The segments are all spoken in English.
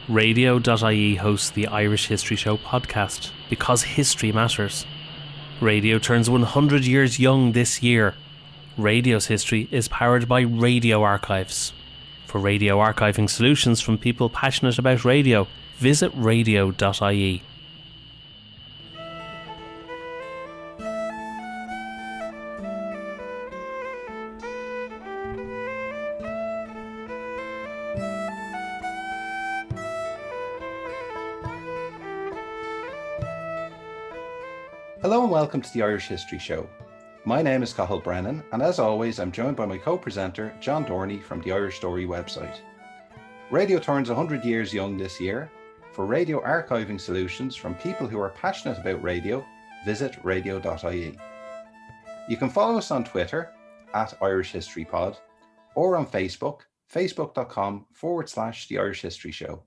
Radio.ie hosts the Irish History Show podcast because history matters. Radio turns 100 years young this year. Radio's history is powered by Radio Archives. For radio archiving solutions from people passionate about radio, visit radio.ie. Hello and welcome to the Irish History Show. My name is Cathal Brennan, and as always I'm joined by my co-presenter John Dorney from the Irish Story website. Radio turns 100 years young this year. For radio archiving solutions from people who are passionate about radio, visit radio.ie. You can follow us on Twitter @IrishHistoryPod or on Facebook, facebook.com/The Irish History Show.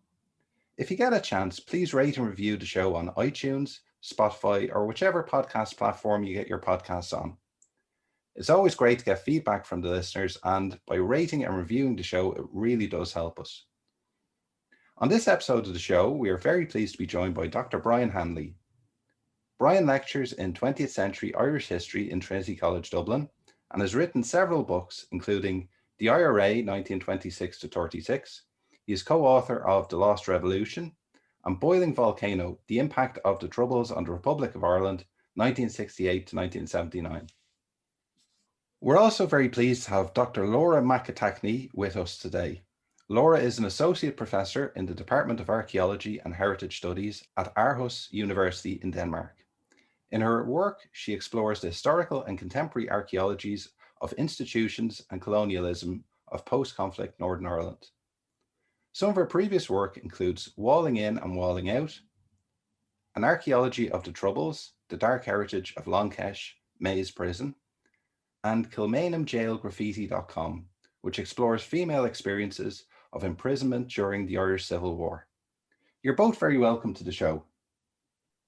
If you get a chance, please rate and review the show on iTunes, Spotify, or whichever podcast platform you get your podcasts on. It's always great to get feedback from the listeners, and by rating and reviewing the show, it really does help us. On this episode of the show, we are very pleased to be joined by Dr. Brian Hanley. Brian lectures in 20th century Irish history in Trinity College, Dublin, and has written several books, including The IRA 1926-36. He is co-author of The Lost Revolution, and Boiling Volcano, The Impact of the Troubles on the Republic of Ireland, 1968 to 1979. We're also very pleased to have Dr. Laura McAtackney with us today. Laura is an associate professor in the Department of Archaeology and Heritage Studies at Aarhus University in Denmark. In her work, she explores the historical and contemporary archaeologies of institutions and colonialism of post-conflict Northern Ireland. Some of her previous work includes Walling In and Walling Out, An Archaeology of the Troubles, The Dark Heritage of Longkesh, Maze Prison, and KilmainhamJailGraffiti.com, which explores female experiences of imprisonment during the Irish Civil War. You're both very welcome to the show.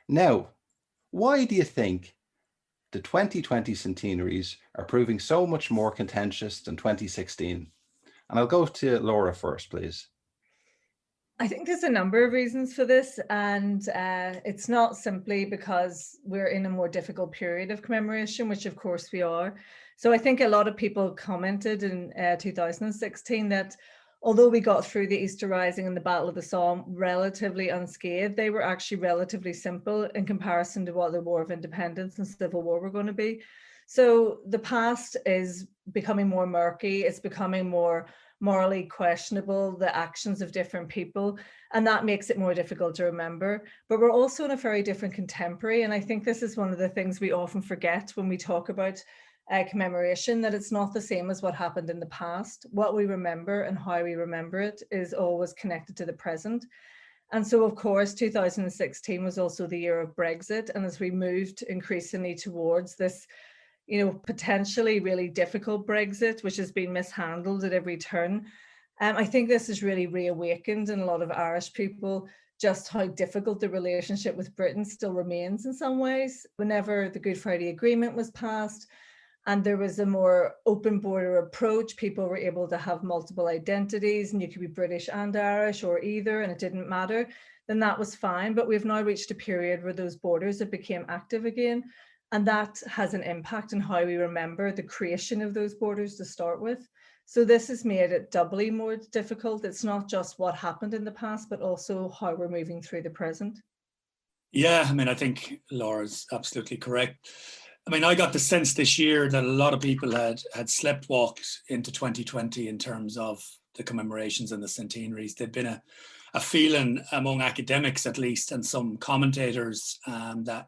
Now, why do you think the 2020 centenaries are proving so much more contentious than 2016? And I'll go to Laura first, please. I think there's a number of reasons for this, and it's not simply because we're in a more difficult period of commemoration, which of course we are. So I think a lot of people commented in 2016 that although we got through the Easter Rising and the Battle of the Somme relatively unscathed, they were actually relatively simple in comparison to what the War of Independence and Civil War were going to be. So the past is becoming more murky, it's becoming more morally questionable, the actions of different people, and that makes it more difficult to remember. But we're also in a very different contemporary, and I think this is one of the things we often forget when we talk about commemoration, that it's not the same as what happened in the past. What we remember and how we remember it is always connected to the present. And so, of course, 2016 was also the year of Brexit, and as we moved increasingly towards this potentially really difficult Brexit, which has been mishandled at every turn. I think this has really reawakened in a lot of Irish people just how difficult the relationship with Britain still remains in some ways. Whenever the Good Friday Agreement was passed and there was a more open border approach, people were able to have multiple identities and you could be British and Irish or either, and it didn't matter, then that was fine. But we've now reached a period where those borders have become active again. And that has an impact on how we remember the creation of those borders to start with. So this has made it doubly more difficult. It's not just what happened in the past, but also how we're moving through the present. Yeah, I think Laura's absolutely correct. I got the sense this year that a lot of people had sleptwalked into 2020 in terms of the commemorations and the centenaries. There'd been a feeling among academics, at least, and some commentators that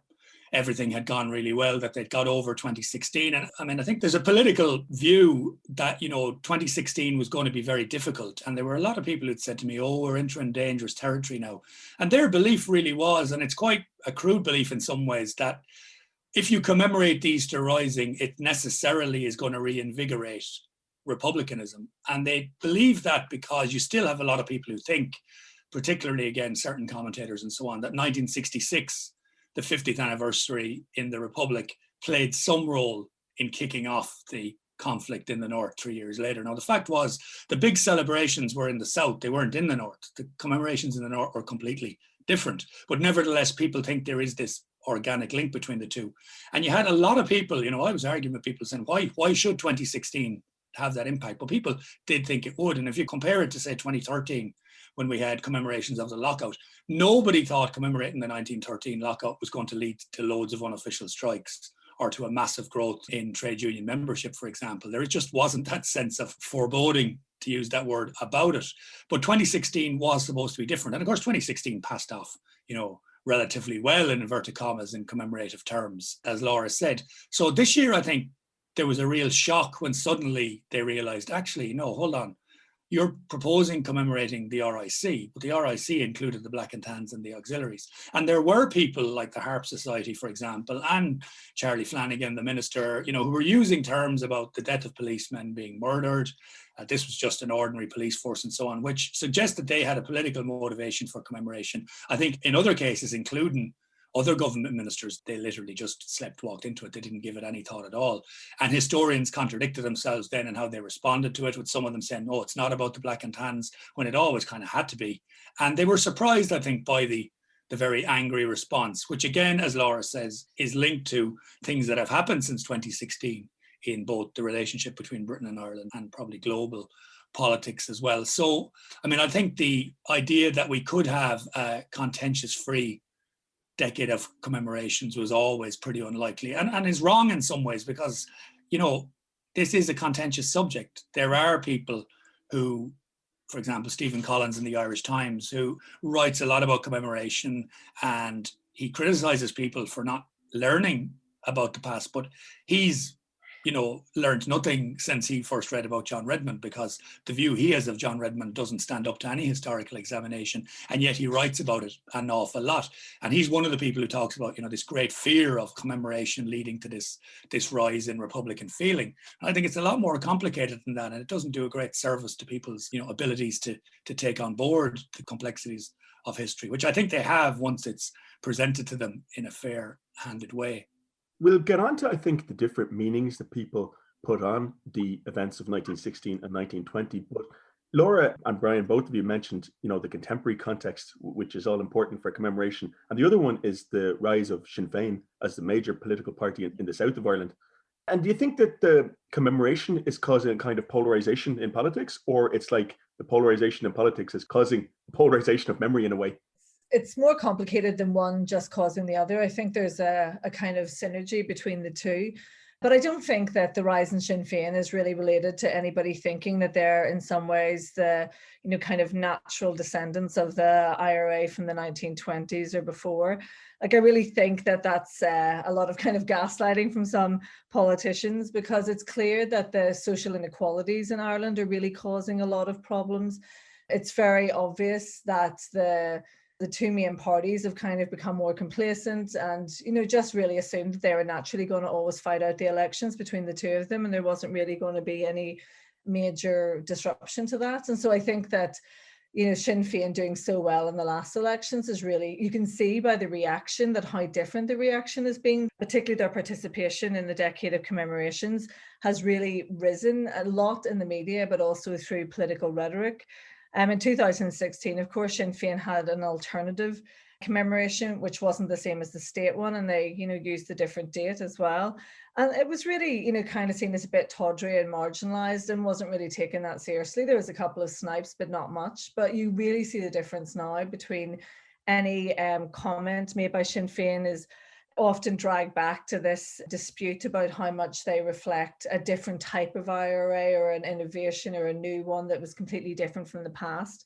everything had gone really well, that they'd got over 2016. And I think there's a political view that, 2016 was going to be very difficult. And there were a lot of people who'd said to me, oh, we're entering dangerous territory now. And their belief really was, and it's quite a crude belief in some ways, that if you commemorate the Easter Rising, it necessarily is going to reinvigorate republicanism. And they believe that because you still have a lot of people who think, particularly, again, certain commentators and so on, that 1966, the 50th anniversary in the Republic, played some role in kicking off the conflict in the north 3 years later. Now, the fact was the big celebrations were in the south. They weren't in the north. The commemorations in the north were completely different. But nevertheless, people think there is this organic link between the two. And you had a lot of people, I was arguing with people saying, why should 2016 have that impact? But people did think it would. And if you compare it to, say, 2013, when we had commemorations of the lockout, nobody thought commemorating the 1913 lockout was going to lead to loads of unofficial strikes or to a massive growth in trade union membership, for example. There just wasn't that sense of foreboding, to use that word, about it. But 2016 was supposed to be different. And of course, 2016 passed off, relatively well, in inverted commas, in commemorative terms, as Laura said. So this year, I think there was a real shock when suddenly they realized, actually, no, hold on. You're proposing commemorating the RIC, but the RIC included the Black and Tans and the auxiliaries. And there were people like the Harp Society, for example, and Charlie Flanagan, the minister, who were using terms about the death of policemen being murdered. This was just an ordinary police force and so on, which suggests that they had a political motivation for commemoration. I think in other cases, including other government ministers, they literally just walked into it. They didn't give it any thought at all. And historians contradicted themselves then in how they responded to it, with some of them saying, no, it's not about the Black and Tans, when it always kind of had to be. And they were surprised, I think, by the very angry response, which again, as Laura says, is linked to things that have happened since 2016 in both the relationship between Britain and Ireland and probably global politics as well. So, I think the idea that we could have a contentious-free decade of commemorations was always pretty unlikely, and is wrong in some ways, because this is a contentious subject. There are people who, for example, Stephen Collins in the Irish Times, who writes a lot about commemoration, and he criticizes people for not learning about the past, but he's learned nothing since he first read about John Redmond, because the view he has of John Redmond doesn't stand up to any historical examination, and yet he writes about it an awful lot. And he's one of the people who talks about, this great fear of commemoration leading to this rise in Republican feeling. And I think it's a lot more complicated than that, and it doesn't do a great service to people's, abilities to take on board the complexities of history, which I think they have once it's presented to them in a fair-handed way. We'll get on to, I think, the different meanings that people put on the events of 1916 and 1920. But Laura and Brian, both of you mentioned, the contemporary context, which is all important for commemoration. And the other one is the rise of Sinn Féin as the major political party in the south of Ireland. And do you think that the commemoration is causing a kind of polarization in politics, or it's like the polarization in politics is causing polarization of memory in a way? It's more complicated than one just causing the other. I think there's a kind of synergy between the two. But I don't think that the rise in Sinn Féin is really related to anybody thinking that they're in some ways the, kind of natural descendants of the IRA from the 1920s or before. Like, I really think that that's a lot of kind of gaslighting from some politicians, because it's clear that the social inequalities in Ireland are really causing a lot of problems. It's very obvious that the two main parties have kind of become more complacent and, just really assumed that they were naturally going to always fight out the elections between the two of them, and there wasn't really going to be any major disruption to that. And so I think that, Sinn Féin doing so well in the last elections is really, you can see by the reaction that how different the reaction has been, particularly their participation in the Decade of Commemorations has really risen a lot in the media, but also through political rhetoric. In 2016, of course, Sinn Féin had an alternative commemoration, which wasn't the same as the state one, and they, used a different date as well. And it was really, kind of seen as a bit tawdry and marginalised and wasn't really taken that seriously. There was a couple of snipes, but not much. But you really see the difference now between any comment made by Sinn Féin is often dragged back to this dispute about how much they reflect a different type of IRA or an innovation or a new one that was completely different from the past.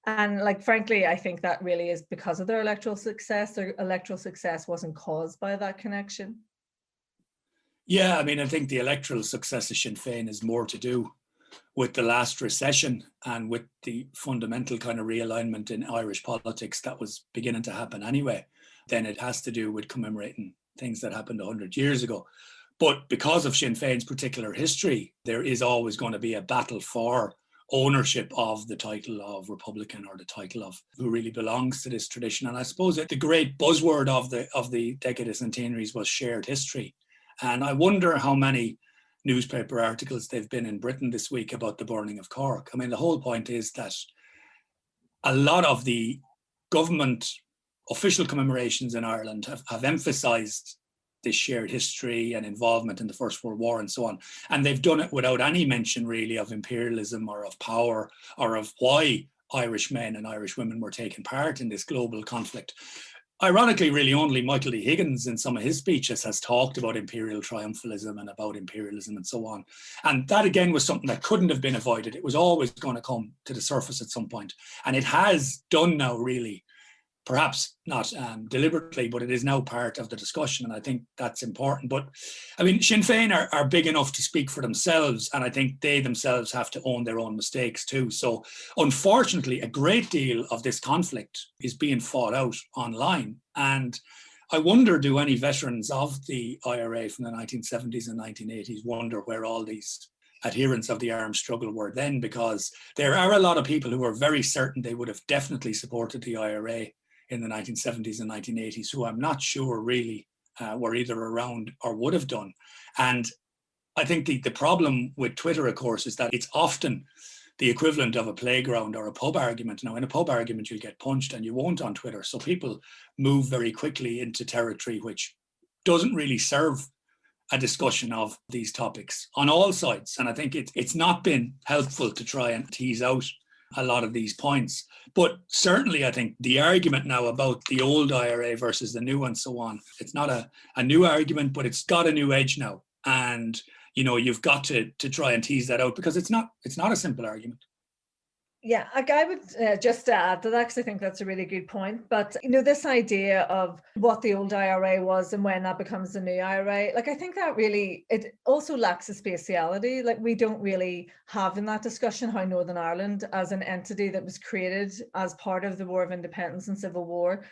And frankly, I think that really is because of their electoral success. Their electoral success wasn't caused by that connection. Yeah, I think the electoral success of Sinn Féin is more to do with the last recession and with the fundamental kind of realignment in Irish politics that was beginning to happen anyway. Then it has to do with commemorating things that happened 100 years ago. But because of Sinn Féin's particular history, there is always going to be a battle for ownership of the title of Republican, or the title of who really belongs to this tradition. And I suppose that the great buzzword of the Decade of Centenaries was shared history. And I wonder how many newspaper articles they've been in Britain this week about the burning of Cork. I mean, the whole point is that a lot of the government official commemorations in Ireland have emphasised this shared history and involvement in the First World War and so on. And they've done it without any mention really of imperialism or of power or of why Irish men and Irish women were taking part in this global conflict. Ironically, really only Michael D. Higgins in some of his speeches has talked about imperial triumphalism and about imperialism and so on. And that again was something that couldn't have been avoided. It was always going to come to the surface at some point. And it has done now really, perhaps not deliberately, but it is now part of the discussion. And I think that's important. But I mean, Sinn Féin are big enough to speak for themselves. And I think they themselves have to own their own mistakes too. So unfortunately, a great deal of this conflict is being fought out online. And I wonder, do any veterans of the IRA from the 1970s and 1980s wonder where all these adherents of the armed struggle were then? Because there are a lot of people who are very certain they would have definitely supported the IRA in the 1970s and 1980s, who I'm not sure really were either around or would have done. And I think the problem with Twitter, of course, is that it's often the equivalent of a playground or a pub argument. Now, in a pub argument, you'll get punched and you won't on Twitter. So people move very quickly into territory which doesn't really serve a discussion of these topics on all sides. And I think it's not been helpful to try and tease out a lot of these points. But certainly, I think the argument now about the old IRA versus the new and so on, it's not a new argument, but it's got a new edge now. And, you know, you've got to try and tease that out because it's not a simple argument. Yeah, I would just add to that, because I think that's a really good point. But, you know, this idea of what the old IRA was and when that becomes the new IRA, like, I think that really, it also lacks a spatiality. Like, we don't really have in that discussion how Northern Ireland as an entity that was created as part of the War of Independence and Civil War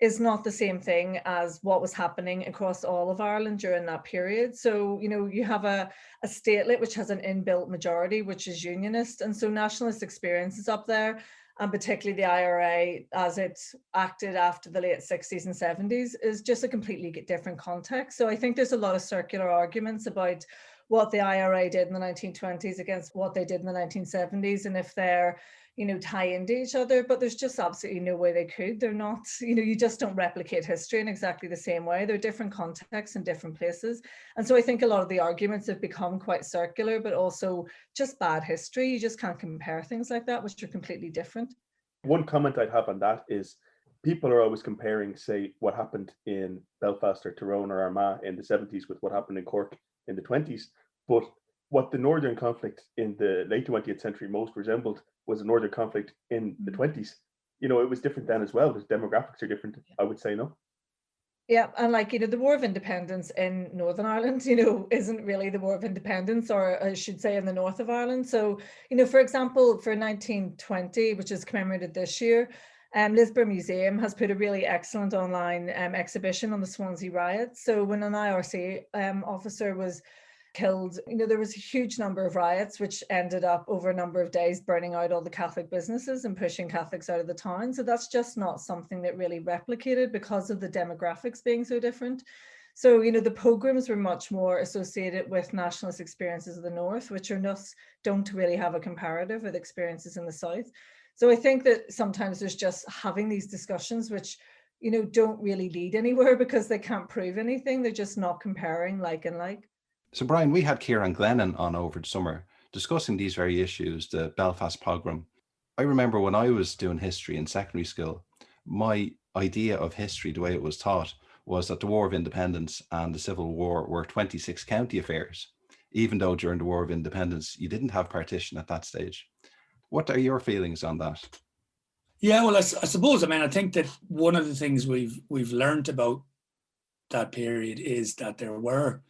is not the same thing as what was happening across all of Ireland during that period. So, you know, you have a statelet which has an inbuilt majority, which is unionist. And so nationalist experience is up there, and particularly the IRA as it acted after the late 60s and 70s is just a completely different context. So I think there's a lot of circular arguments about what the IRA did in the 1920s against what they did in the 1970s, and if they're, you know, tie into each other, but there's just absolutely no way they could. They're not, you know, you just don't replicate history in exactly the same way. They're different contexts in different places. And so I think a lot of the arguments have become quite circular, but also just bad history. You just can't compare things like that, which are completely different. One comment I'd have on that is people are always comparing, say, what happened in Belfast or Tyrone or Armagh in the 70s with what happened in Cork in the 20s. But what the Northern conflict in the late 20th century most resembled was a Northern conflict in the 20s. You know, it was different then as well. The demographics are different, I would say, no? Yeah, and like, you know, the War of Independence in Northern Ireland, you know, isn't really the War of Independence, or I should say in the north of Ireland. So, you know, for example, for 1920, which is commemorated this year, Lisburn Museum has put a really excellent online exhibition on the Swansea riots. So when an IRC officer was killed, you know, there was a huge number of riots which ended up over a number of days burning out all the Catholic businesses and pushing Catholics out of the town. So that's just not something that really replicated because of the demographics being so different. So, you know, the pogroms were much more associated with nationalist experiences of the north, which are don't really have a comparative with experiences in the south. So I think that sometimes there's just having these discussions which, you know, don't really lead anywhere because they can't prove anything. They're just not comparing like and like. So, Brian, we had Kieran Glennon on over the summer discussing these very issues, the Belfast pogrom. I remember when I was doing history in secondary school, my idea of history, the way it was taught, was that the War of Independence and the Civil War were 26 county affairs, even though during the War of Independence, you didn't have partition at that stage. What are your feelings on that? Yeah, well, I suppose, I mean, I think that one of the things we've learned about that period is that there were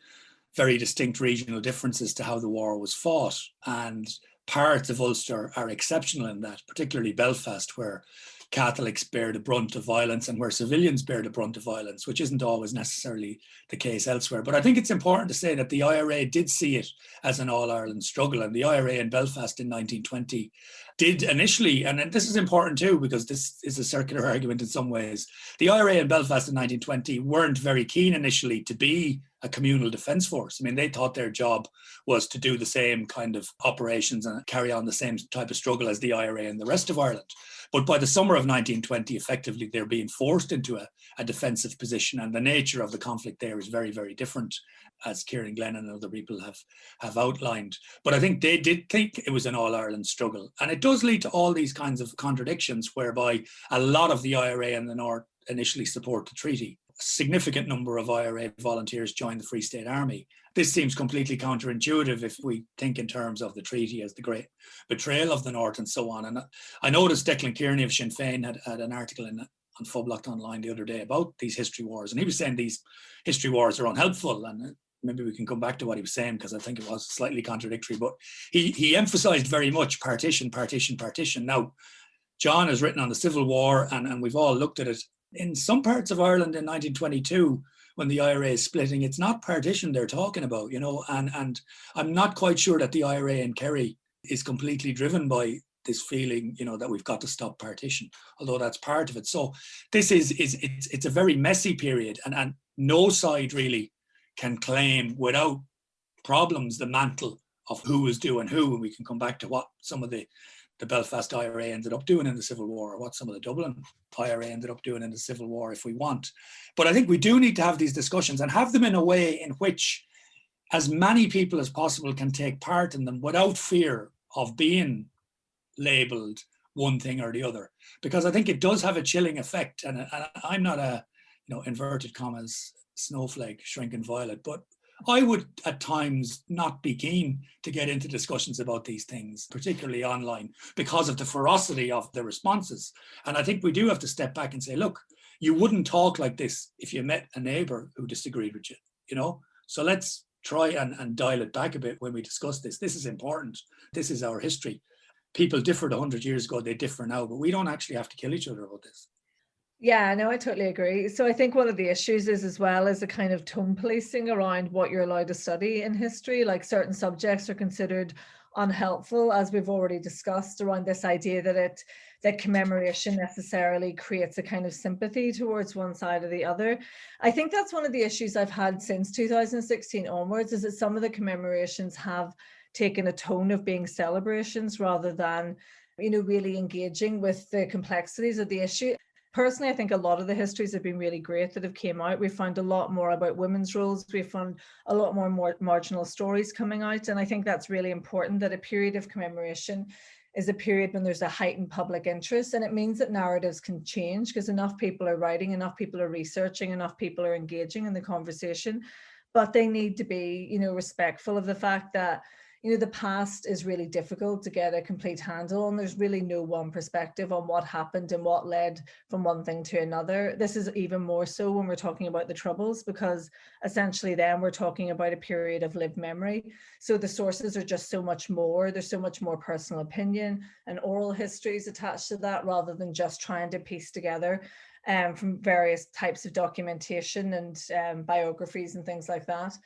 very distinct regional differences to how the war was fought. And parts of Ulster are exceptional in that, particularly Belfast, where Catholics bear the brunt of violence and where civilians bear the brunt of violence, which isn't always necessarily the case elsewhere. But I think it's important to say that the IRA did see it as an all-Ireland struggle, and the IRA in Belfast in 1920 did initially, and this is important too, because this is a circular argument in some ways. The IRA in Belfast in 1920 weren't very keen initially to be a communal defence force. I mean, they thought their job was to do the same kind of operations and carry on the same type of struggle as the IRA in the rest of Ireland. But by the summer of 1920, effectively, they're being forced into a defensive position, and the nature of the conflict there is very, very different, as Kieran Glenn and other people have outlined. But I think they did think it was an all-Ireland struggle. And it does lead to all these kinds of contradictions, whereby a lot of the IRA in the North initially support the treaty. A significant number of IRA volunteers joined the Free State Army. This seems completely counterintuitive if we think in terms of the treaty as the great betrayal of the North and so on. And I noticed Declan Kearney of Sinn Féin had an article on Phoblocked Online the other day about these history wars. And he was saying these history wars are unhelpful. And maybe we can come back to what he was saying, because I think it was slightly contradictory. But he emphasised very much partition, partition, partition. Now, John has written on the Civil War, and we've all looked at it. In some parts of Ireland in 1922, when the IRA is splitting, it's not partition they're talking about, you know, and I'm not quite sure that the IRA in Kerry is completely driven by this feeling, you know, that we've got to stop partition, although that's part of it. So this it's a very messy period, and no side really can claim without problems the mantle of who is doing who, and we can come back to what some of the Belfast IRA ended up doing in the Civil War, or what some of the Dublin IRA ended up doing in the Civil War, if we want. But I think we do need to have these discussions, and have them in a way in which as many people as possible can take part in them without fear of being labelled one thing or the other. Because I think it does have a chilling effect, and I'm not a, you know, inverted commas, snowflake, shrinking violet, but I would at times not be keen to get into discussions about these things, particularly online, because of the ferocity of the responses. And I think we do have to step back and say, look, you wouldn't talk like this if you met a neighbour who disagreed with you, you know? So let's try and dial it back a bit when we discuss this. This is important. This is our history. People differed 100 years ago, they differ now, but we don't actually have to kill each other about this. Yeah, no, I totally agree. So I think one of the issues is, as well as a kind of tone policing around what you're allowed to study in history. Like, certain subjects are considered unhelpful, as we've already discussed, around this idea that commemoration necessarily creates a kind of sympathy towards one side or the other. I think that's one of the issues I've had since 2016 onwards, is that some of the commemorations have taken a tone of being celebrations rather than, you know, really engaging with the complexities of the issue. Personally, I think a lot of the histories have been really great that have came out. We've found a lot more about women's roles. We've found a lot more marginal stories coming out. And I think that's really important, that a period of commemoration is a period when there's a heightened public interest. And it means that narratives can change, because enough people are writing, enough people are researching, enough people are engaging in the conversation. But they need to be, you know, respectful of the fact that, you know, the past is really difficult to get a complete handle on. There's really no one perspective on what happened and what led from one thing to another. This is even more so when we're talking about the Troubles, because essentially then we're talking about a period of lived memory. So the sources are just so much more. There's so much more personal opinion and oral histories attached to that, rather than just trying to piece together from various types of documentation and biographies and things like that.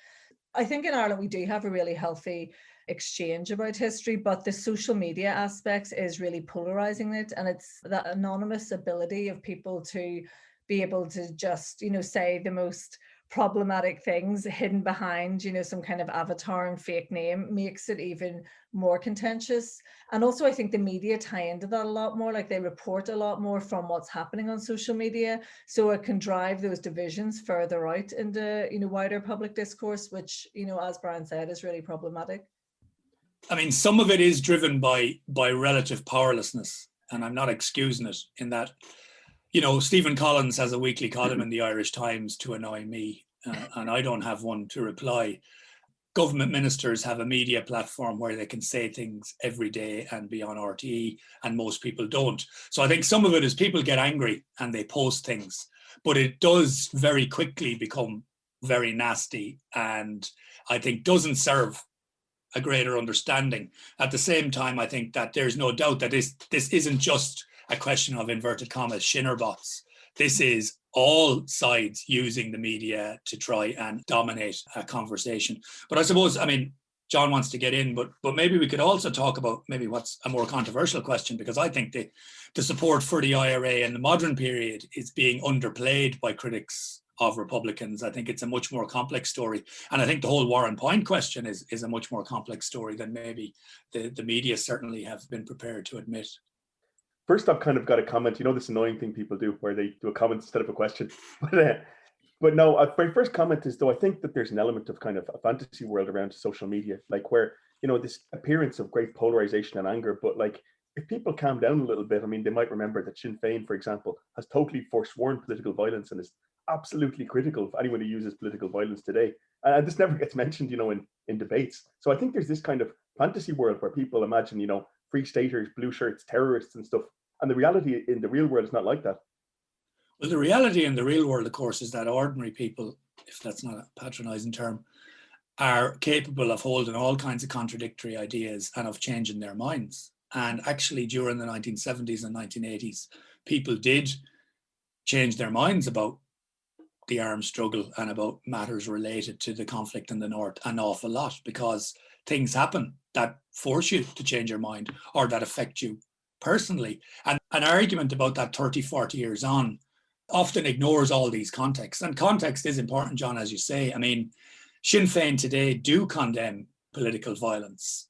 I think in Ireland we do have a really healthy exchange about history, but the social media aspects is really polarizing it, and it's that anonymous ability of people to be able to just, you know, say the most problematic things hidden behind, you know, some kind of avatar and fake name makes it even more contentious. And also I think the media tie into that a lot more, like they report a lot more from what's happening on social media, so it can drive those divisions further out into, you know, wider public discourse, which, you know, as Brian said, is really problematic. I mean, some of it is driven by relative powerlessness, and I'm not excusing it in that, you know, Stephen Collins has a weekly column in the Irish Times to annoy me, and I don't have one to reply. Government ministers have a media platform where they can say things every day and be on RTE, and most people don't. So I think some of it is people get angry and they post things, but it does very quickly become very nasty, and I think doesn't serve a greater understanding. At the same time, I think that there's no doubt that this isn't just a question of, inverted commas, shinnerbots. This is all sides using the media to try and dominate a conversation. But I suppose, I mean, John wants to get in, but maybe we could also talk about maybe what's a more controversial question, because I think the support for the IRA in the modern period is being underplayed by critics of Republicans. I think it's a much more complex story. And I think the whole Warren Point question is a much more complex story than maybe the media certainly have been prepared to admit. First, I've kind of got a comment. This annoying thing people do where they do a comment instead of a question. But no, my first comment is, though, I think that there's an element of kind of a fantasy world around social media, like where, this appearance of great polarization and anger. But like, if people calm down a little bit, I mean, they might remember that Sinn Féin, for example, has totally forsworn political violence and is absolutely critical of anyone who uses political violence today. And this never gets mentioned, in debates. So I think there's this kind of fantasy world where people imagine, free staters, blue shirts, terrorists and stuff. And the reality in the real world is not like that. Well, the reality in the real world, of course, is that ordinary people, if that's not a patronizing term, are capable of holding all kinds of contradictory ideas and of changing their minds. And actually, during the 1970s and 1980s, people did change their minds about the arms struggle and about matters related to the conflict in the North an awful lot, because things happen that force you to change your mind or that affect you personally. And an argument about that 30, 40 years on often ignores all these contexts. And context is important, John, as you say. I mean, Sinn Féin today do condemn political violence.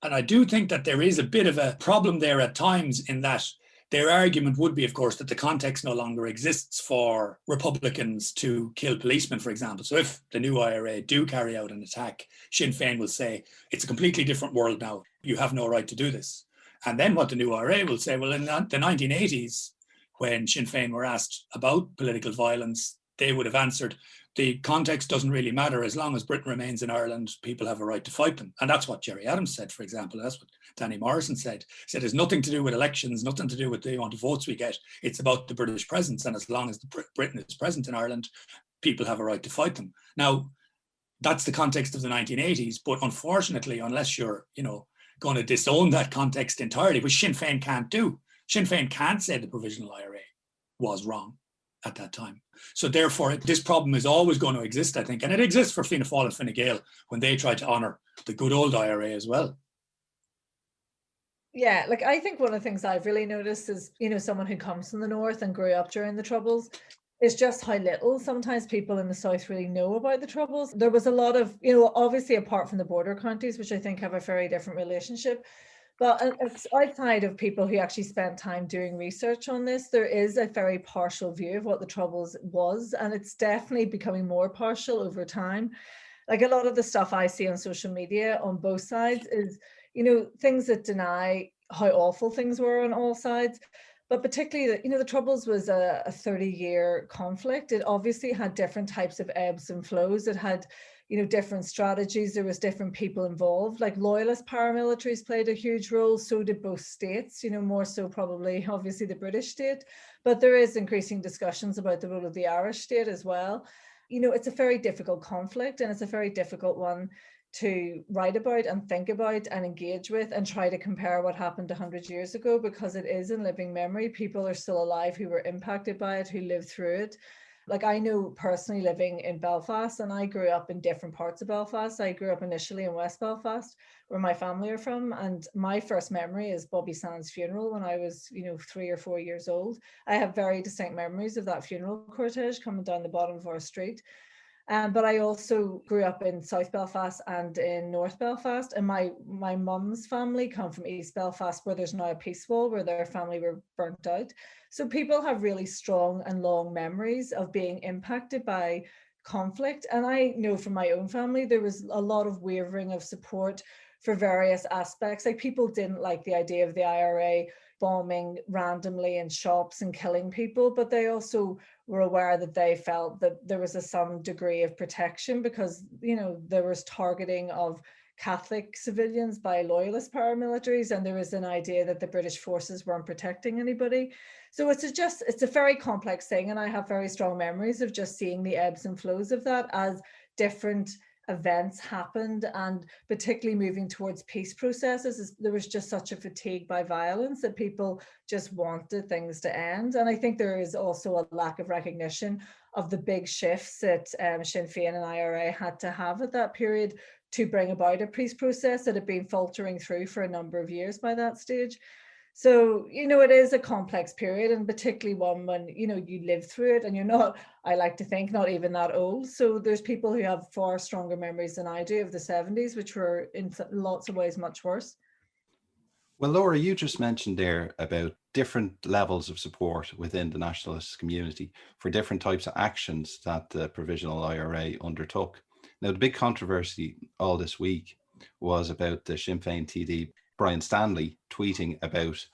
And I do think that there is a bit of a problem there at times, in that their argument would be, of course, that the context no longer exists for Republicans to kill policemen, for example. So if the new IRA do carry out an attack, Sinn Féin will say, it's a completely different world now. You have no right to do this. And then what the new IRA will say, well, in the 1980s, when Sinn Féin were asked about political violence, they would have answered, the context doesn't really matter. As long as Britain remains in Ireland, people have a right to fight them. And that's what Gerry Adams said, for example. That's what Danny Morrison said. He said, it's nothing to do with elections, nothing to do with the amount of votes we get. It's about the British presence. And as long as Britain is present in Ireland, people have a right to fight them. Now, that's the context of the 1980s. But unfortunately, unless you're, going to disown that context entirely, which Sinn Féin can't do, Sinn Féin can't say the provisional IRA was wrong at that time. So therefore, this problem is always going to exist, I think. And it exists for Fianna Fáil and Fine Gael when they try to honour the good old IRA as well. Yeah, like I think one of the things I've really noticed is, someone who comes from the North and grew up during the Troubles, is just how little sometimes people in the South really know about the Troubles. There was a lot of, obviously apart from the border counties, which I think have a very different relationship, but outside of people who actually spent time doing research on this, there is a very partial view of what the Troubles was, and it's definitely becoming more partial over time. Like a lot of the stuff I see on social media on both sides is, things that deny how awful things were on all sides. But particularly, the Troubles was a 30-year conflict. It obviously had different types of ebbs and flows. It had different strategies. There was different people involved. Like loyalist paramilitaries played a huge role. So did both states, more so probably obviously the British state. But there is increasing discussions about the role of the Irish state as well. It's a very difficult conflict, and it's a very difficult one to write about and think about and engage with and try to compare what happened 100 years ago, because it is in living memory. People are still alive who were impacted by it, who lived through it. Like I know personally living in Belfast, and I grew up in different parts of Belfast. I grew up initially in West Belfast, where my family are from. And my first memory is Bobby Sands' funeral when I was, 3 or 4 years old. I have very distinct memories of that funeral cortege coming down the bottom of our street. But I also grew up in South Belfast and in North Belfast. And my mum's family come from East Belfast, where there's now a peace wall, where their family were burnt out. So people have really strong and long memories of being impacted by conflict. And I know from my own family, there was a lot of wavering of support for various aspects. Like people didn't like the idea of the IRA bombing randomly in shops and killing people, but they also were aware that they felt that there was some degree of protection because, there was targeting of Catholic civilians by loyalist paramilitaries, and there was an idea that the British forces weren't protecting anybody. So it's a very complex thing, and I have very strong memories of just seeing the ebbs and flows of that as different events happened, and particularly moving towards peace processes, there was just such a fatigue by violence that people just wanted things to end. And I think there is also a lack of recognition of the big shifts that Sinn Féin and IRA had to have at that period to bring about a peace process that had been faltering through for a number of years by that stage. So, it is a complex period, and particularly one when, you live through it and you're not, I like to think, not even that old. So there's people who have far stronger memories than I do of the 70s, which were in lots of ways much worse. Well, Laura, you just mentioned there about different levels of support within the nationalist community for different types of actions that the Provisional IRA undertook. Now, the big controversy all this week was about the Sinn Féin TD Brian Stanley tweeting about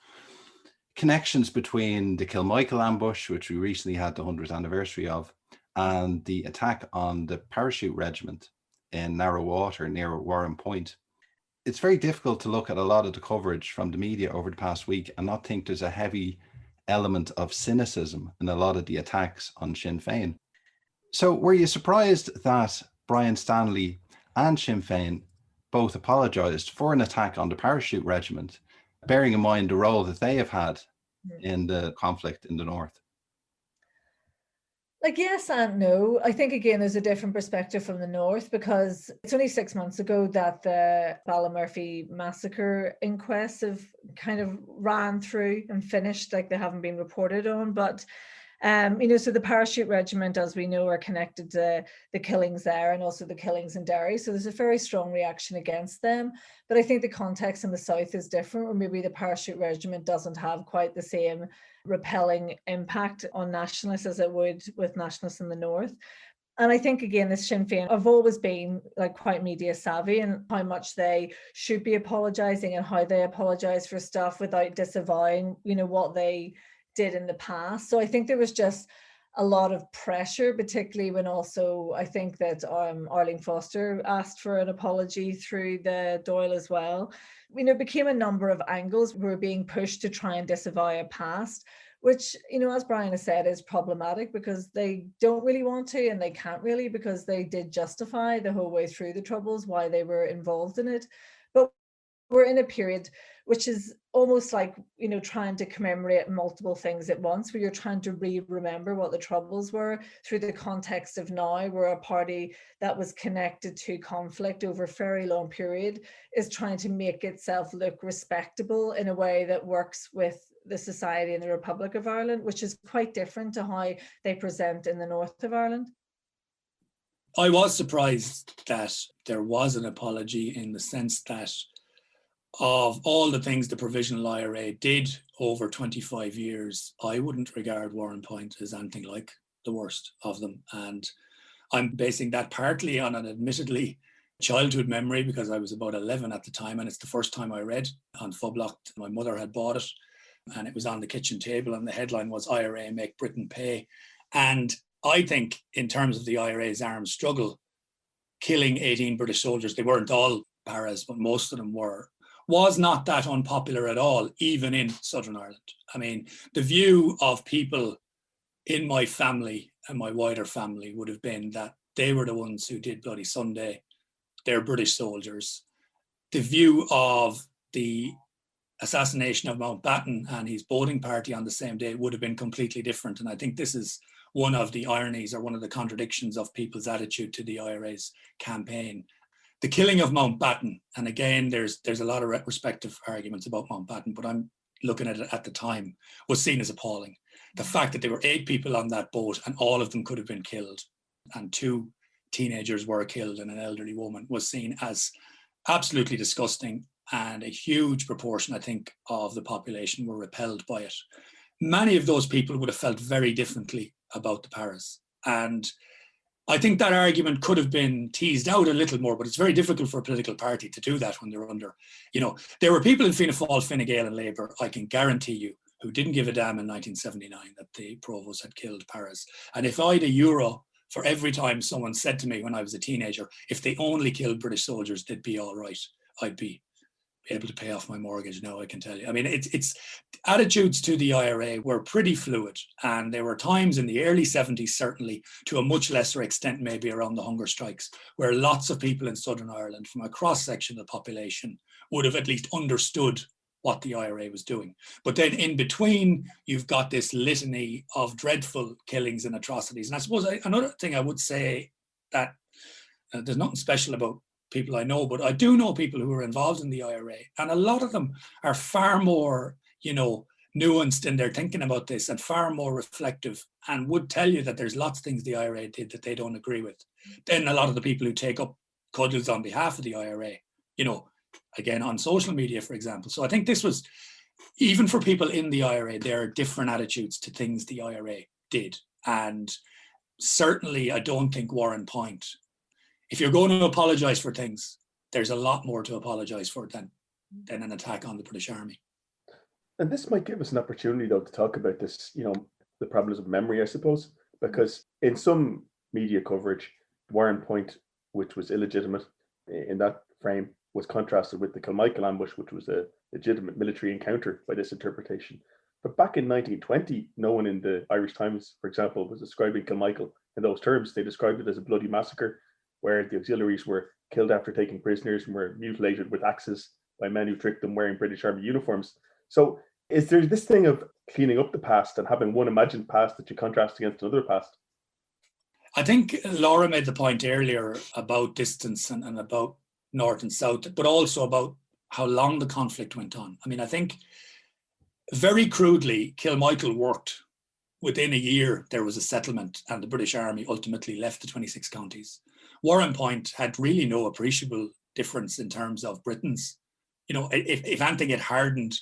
connections between the Kilmichael ambush, which we recently had the 100th anniversary of, and the attack on the parachute regiment in Narrow Water near Warren Point. It's very difficult to look at a lot of the coverage from the media over the past week and not think there's a heavy element of cynicism in a lot of the attacks on Sinn Féin. So were you surprised that Brian Stanley and Sinn Féin both apologised for an attack on the parachute regiment, bearing in mind the role that they have had in the conflict in the north? Yes and no. I think, again, there's a different perspective from the north, because it's only 6 months ago that the Ballymurphy massacre inquests have kind of ran through and finished, they haven't been reported on. But so the parachute regiment, as we know, are connected to the killings there and also the killings in Derry. So there's a very strong reaction against them. But I think the context in the south is different, where maybe the parachute regiment doesn't have quite the same repelling impact on nationalists as it would with nationalists in the north. And I think, again, the Sinn Féin have always been quite media savvy, and how much they should be apologising and how they apologise for stuff without disavowing, what they did in the past. So I think there was just a lot of pressure, particularly when also I think that Arlene Foster asked for an apology through the Dáil as well. It became a number of angles were being pushed to try and disavow a past, which, as Brian has said, is problematic, because they don't really want to, and they can't really, because they did justify the whole way through the Troubles why they were involved in it. But we're in a period which is almost trying to commemorate multiple things at once, where you're trying to remember what the Troubles were through the context of now, where a party that was connected to conflict over a very long period is trying to make itself look respectable in a way that works with the society in the Republic of Ireland, which is quite different to how they present in the north of Ireland. I was surprised that there was an apology, in the sense that of all the things the Provisional IRA did over 25 years, I wouldn't regard Warren Point as anything like the worst of them. And I'm basing that partly on an admittedly childhood memory, because I was about 11 at the time, and it's the first time I read on Fublocht. My mother had bought it, and it was on the kitchen table, and the headline was "IRA Make Britain Pay." And I think, in terms of the IRA's armed struggle, killing 18 British soldiers, they weren't all paras, but most of them were, was not that unpopular at all, even in Southern Ireland. I mean, the view of people in my family and my wider family would have been that they were the ones who did Bloody Sunday, they're British soldiers. The view of the assassination of Mountbatten and his boating party on the same day would have been completely different. And I think this is one of the ironies, or one of the contradictions, of people's attitude to the IRA's campaign. The killing of Mountbatten, and again, there's a lot of retrospective arguments about Mountbatten, but I'm looking at it at the time, was seen as appalling. The fact that there were 8 people on that boat and all of them could have been killed, and 2 teenagers were killed and an elderly woman, was seen as absolutely disgusting, and a huge proportion, I think, of the population were repelled by it. Many of those people would have felt very differently about the paras. And I think that argument could have been teased out a little more, but it's very difficult for a political party to do that when they're under, there were people in Fianna Fáil, Fine Gael and Labour, I can guarantee you, who didn't give a damn in 1979 that the Provost had killed paras. And if I had €1 for every time someone said to me when I was a teenager, if they only killed British soldiers, they'd be all right, I'd be able to pay off my mortgage now, I can tell you. I mean, it's attitudes to the IRA were pretty fluid, and there were times in the early 70s, certainly, to a much lesser extent, maybe around the hunger strikes, where lots of people in Southern Ireland from a cross-section of the population would have at least understood what the IRA was doing. But then in between, you've got this litany of dreadful killings and atrocities. And I suppose another thing I would say, that there's nothing special about people I know, but I do know people who are involved in the IRA, and a lot of them are far more, nuanced in their thinking about this and far more reflective, and would tell you that there's lots of things the IRA did that they don't agree with. Then a lot of the people who take up cudgels on behalf of the IRA, again on social media, for example. So I think this was, even for people in the IRA, there are different attitudes to things the IRA did. And certainly I don't think Warren Point, if you're going to apologize for things, there's a lot more to apologize for than an attack on the British Army. And this might give us an opportunity, though, to talk about this, the problems of memory, I suppose, because in some media coverage, Warren Point, which was illegitimate in that frame, was contrasted with the Kilmichael ambush, which was a legitimate military encounter by this interpretation. But back in 1920, no one in the Irish Times, for example, was describing Kilmichael in those terms. They described it as a bloody massacre where the auxiliaries were killed after taking prisoners and were mutilated with axes by men who tricked them wearing British Army uniforms. So is there this thing of cleaning up the past and having one imagined past that you contrast against another past? I think Laura made the point earlier about distance and about North and South, but also about how long the conflict went on. I mean, I think very crudely, Kilmichael worked. Within a year, there was a settlement and the British Army ultimately left the 26 counties. Warren Point had really no appreciable difference in terms of Britain's. If anything, it hardened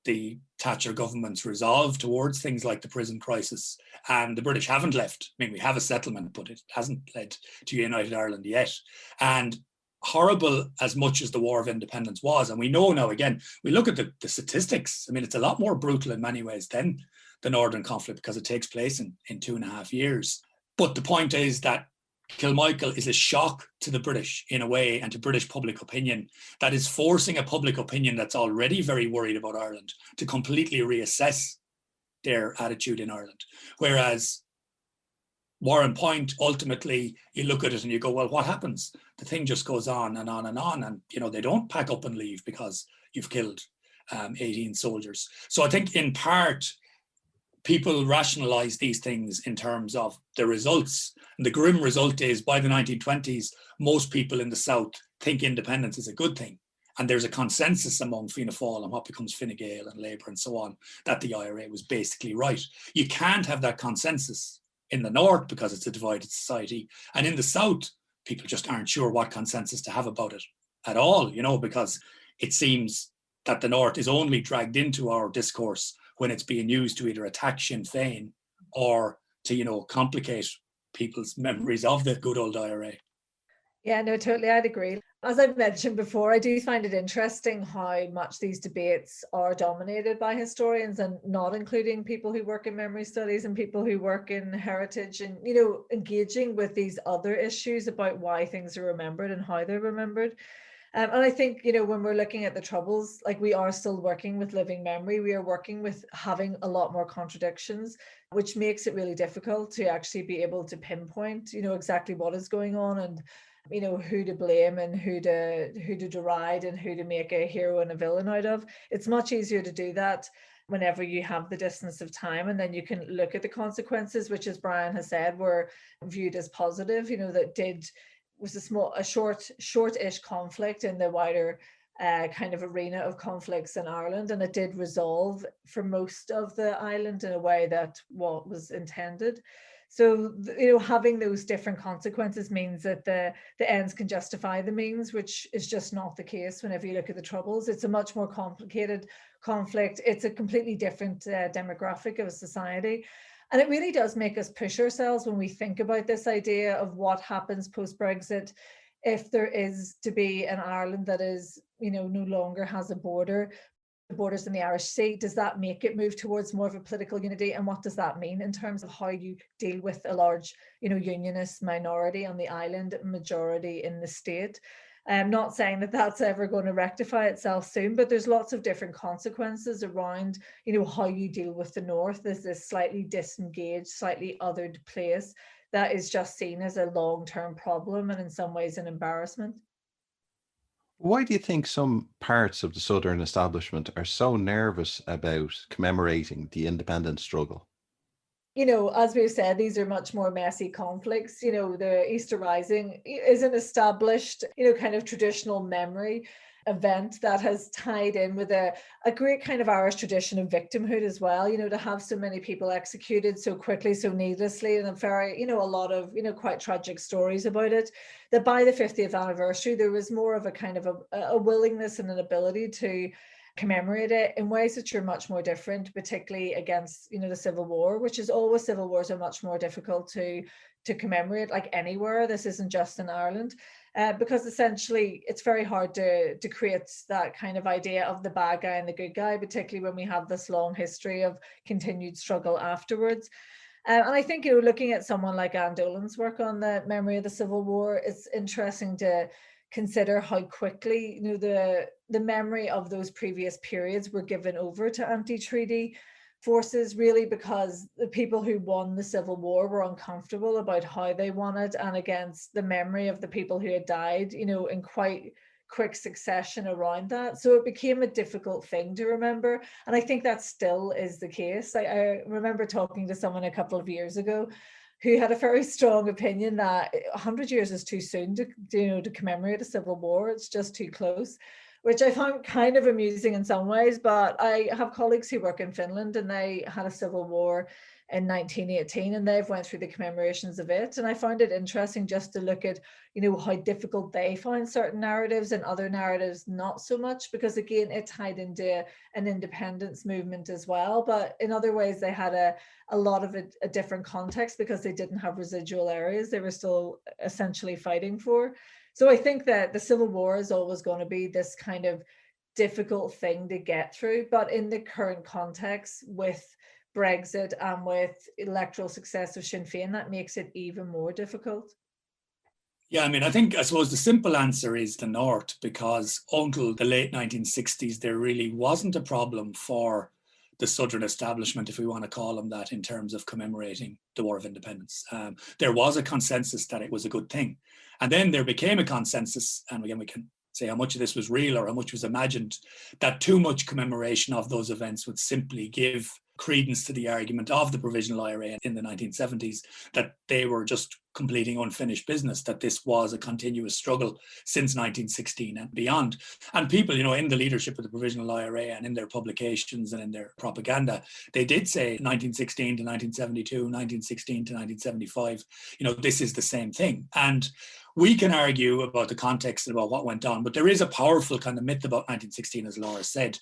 the Thatcher government's resolve towards things like the prison crisis. And the British haven't left. I mean, we have a settlement, but it hasn't led to United Ireland yet. And horrible as much as the War of Independence was, and we know now, again, we look at the statistics. I mean, it's a lot more brutal in many ways than the Northern conflict because it takes place in 2.5 years. But the point is that Kilmichael is a shock to the British in a way, and to British public opinion, that is forcing a public opinion that's already very worried about Ireland to completely reassess their attitude in Ireland. Whereas Warren Point, ultimately, you look at it and you go, well, what happens? The thing just goes on and on and on. And, they don't pack up and leave because you've killed 18 soldiers. So I think in part, people rationalize these things in terms of the results. And the grim result is by the 1920s, most people in the South think independence is a good thing. And there's a consensus among Fianna Fáil and what becomes Fine Gael and Labour and so on, that the IRA was basically right. You can't have that consensus in the North because it's a divided society. And in the South, people just aren't sure what consensus to have about it at all, because it seems that the North is only dragged into our discourse when it's being used to either attack Sinn Féin or to, complicate people's memories of the good old IRA. Yeah, no, totally, I'd agree. As I've mentioned before, I do find it interesting how much these debates are dominated by historians and not including people who work in memory studies and people who work in heritage and, engaging with these other issues about why things are remembered and how they're remembered. And I think, when we're looking at the Troubles, like we are still working with living memory, we are working with having a lot more contradictions, which makes it really difficult to actually be able to pinpoint, exactly what is going on and, who to blame and who to deride and who to make a hero and a villain out of. It's much easier to do that whenever you have the distance of time, and then you can look at the consequences, which, as Brian has said, were viewed as positive, that was a short-ish conflict in the wider kind of arena of conflicts in Ireland, and it did resolve for most of the island in a way that what was intended. So, having those different consequences means that the ends can justify the means, which is just not the case whenever you look at the Troubles. It's a much more complicated conflict. It's a completely different demographic of a society. And it really does make us push ourselves when we think about this idea of what happens post-Brexit if there is to be an Ireland that is, no longer has a border. The borders in the Irish Sea, does that make it move towards more of a political unity? And what does that mean in terms of how you deal with a large, unionist minority on the island, majority in the state? I'm not saying that that's ever going to rectify itself soon, but there's lots of different consequences around, how you deal with the North as this slightly disengaged, slightly othered place that is just seen as a long-term problem and in some ways an embarrassment. Why do you think some parts of the Southern establishment are so nervous about commemorating the independence struggle? you know, as we've said, these are much more messy conflicts. You know, the Easter Rising is an established, you know, kind of traditional memory event that has tied in with a great kind of Irish tradition of victimhood as well, you know, to have so many people executed so quickly, so needlessly, and a very, you know, a lot of, you know, quite tragic stories about it, that by the 50th anniversary, there was more of a kind of a willingness and an ability to commemorate it in ways that are much more different, particularly against, you know, the Civil War, which is always, civil wars are much more difficult to commemorate, like anywhere. This isn't just in Ireland. Because essentially it's very hard to create that kind of idea of the bad guy and the good guy, particularly when we have this long history of continued struggle afterwards. And I think, you know, looking at someone like Anne Dolan's work on the memory of the Civil War, it's interesting to consider how quickly, you know, the memory of those previous periods were given over to anti-treaty forces, really because the people who won the Civil War were uncomfortable about how they won it, and against the memory of the people who had died, you know, in quite quick succession around that. So it became a difficult thing to remember. And I think that still is the case. I remember talking to someone a couple of years ago who had a very strong opinion that 100 years is too soon to, you know, to commemorate a civil war. It's just too close, which I found kind of amusing in some ways. But I have colleagues who work in Finland, and they had a civil war in 1918, and they've went through the commemorations of it. And I found it interesting just to look at, you know, how difficult they find certain narratives and other narratives not so much, because again, it tied into an independence movement as well. But in other ways, they had a lot of a different context because they didn't have residual areas they were still essentially fighting for. So I think that the Civil War is always going to be this kind of difficult thing to get through. But in the current context with Brexit and with electoral success of Sinn Féin, that makes it even more difficult. Yeah, I suppose the simple answer is the North, because until the late 1960s, there really wasn't a problem for the Southern establishment, if we want to call them that, in terms of commemorating the War of Independence. There was a consensus that it was a good thing. And then there became a consensus, and again, we can say how much of this was real or how much was imagined, that too much commemoration of those events would simply give credence to the argument of the Provisional IRA in the 1970s, that they were just completing unfinished business, that this was a continuous struggle since 1916 and beyond. And people, you know, in the leadership of the Provisional IRA and in their publications and in their propaganda, they did say 1916 to 1972, 1916 to 1975, you know, this is the same thing. And we can argue about the context and about what went on, but there is a powerful kind of myth about 1916, as Laura said,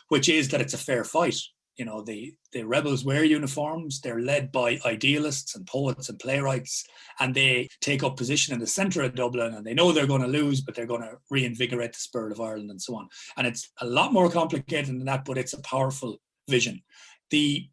which is that it's a fair fight. You know, the rebels wear uniforms, they're led by idealists and poets and playwrights, and they take up position in the centre of Dublin, and they know they're going to lose, but they're going to reinvigorate the spirit of Ireland and so on. And it's a lot more complicated than that, but it's a powerful vision. The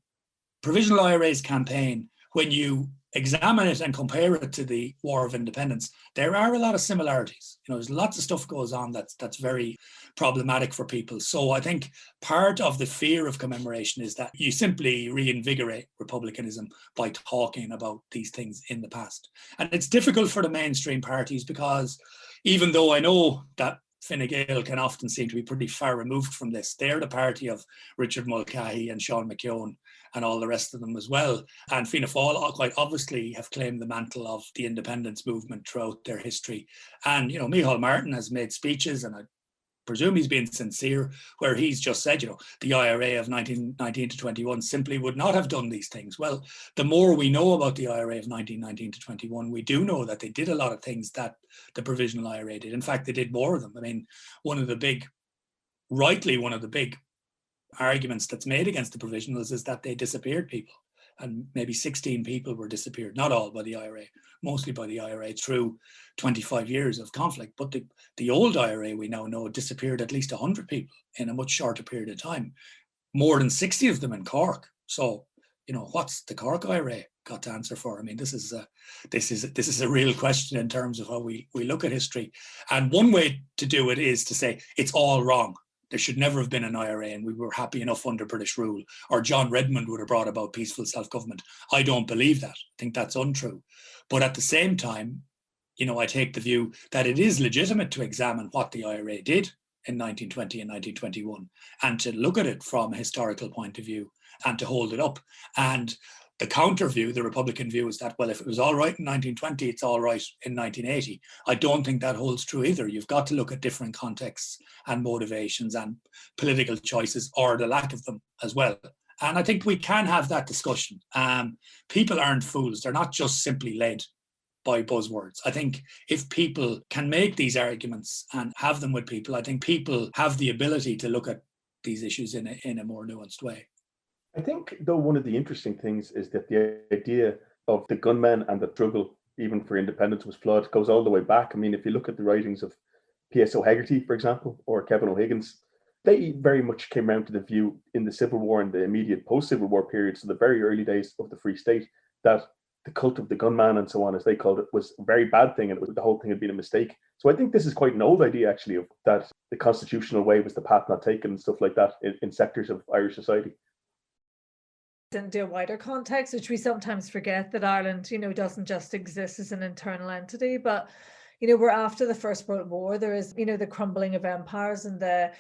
Provisional IRA's campaign, when you examine it and compare it to the War of Independence, there are a lot of similarities. You know, there's lots of stuff goes on that's very problematic for people. So I think part of the fear of commemoration is that you simply reinvigorate republicanism by talking about these things in the past. And it's difficult for the mainstream parties, because even though I know that Fine Gael can often seem to be pretty far removed from this, they're the party of Richard Mulcahy and Sean McKeown and all the rest of them as well. And Fianna Fáil quite obviously have claimed the mantle of the independence movement throughout their history. And, you know, Micheál Martin has made speeches, and I presume he's been sincere, where he's just said, you know, the IRA of 1919 to 21 simply would not have done these things. Well, the more we know about the IRA of 1919 to 21, we do know that they did a lot of things that the Provisional IRA did. In fact, they did more of them. I mean, one of the big arguments that's made against the Provisionals is that they disappeared people, and maybe 16 people were disappeared, not all by the IRA, mostly by the IRA through 25 years of conflict. But the old IRA, we now know, disappeared at least 100 people in a much shorter period of time, more than 60 of them in Cork. So, you know, what's the Cork IRA got to answer for? I mean, this is a real question in terms of how we look at history. And one way to do it is to say it's all wrong. There should never have been an IRA, and we were happy enough under British rule, or John Redmond would have brought about peaceful self-government. I don't believe that. I think that's untrue. But at the same time, you know, I take the view that it is legitimate to examine what the IRA did in 1920 and 1921, and to look at it from a historical point of view and to hold it up. And The counter view, the Republican view, is that, well, if it was all right in 1920, it's all right in 1980. I don't think that holds true either. You've got to look at different contexts and motivations and political choices, or the lack of them as well. And I think we can have that discussion. People aren't fools. They're not just simply led by buzzwords. I think if people can make these arguments and have them with people, I think people have the ability to look at these issues in a more nuanced way. I think, though, one of the interesting things is that the idea of the gunmen and the struggle, even for independence, was flawed, goes all the way back. I mean, if you look at the writings of P.S. O'Hegarty, for example, or Kevin O'Higgins, they very much came around to the view in the Civil War and the immediate post-Civil War period, so the very early days of the Free State, that the cult of the gunman and so on, as they called it, was a very bad thing, and the whole thing had been a mistake. So I think this is quite an old idea, actually, of that the constitutional way was the path not taken and stuff like that in sectors of Irish society. Into a wider context, which we sometimes forget, that Ireland, doesn't just exist as an internal entity, but, we're after the First World War. There is, the crumbling of empires and the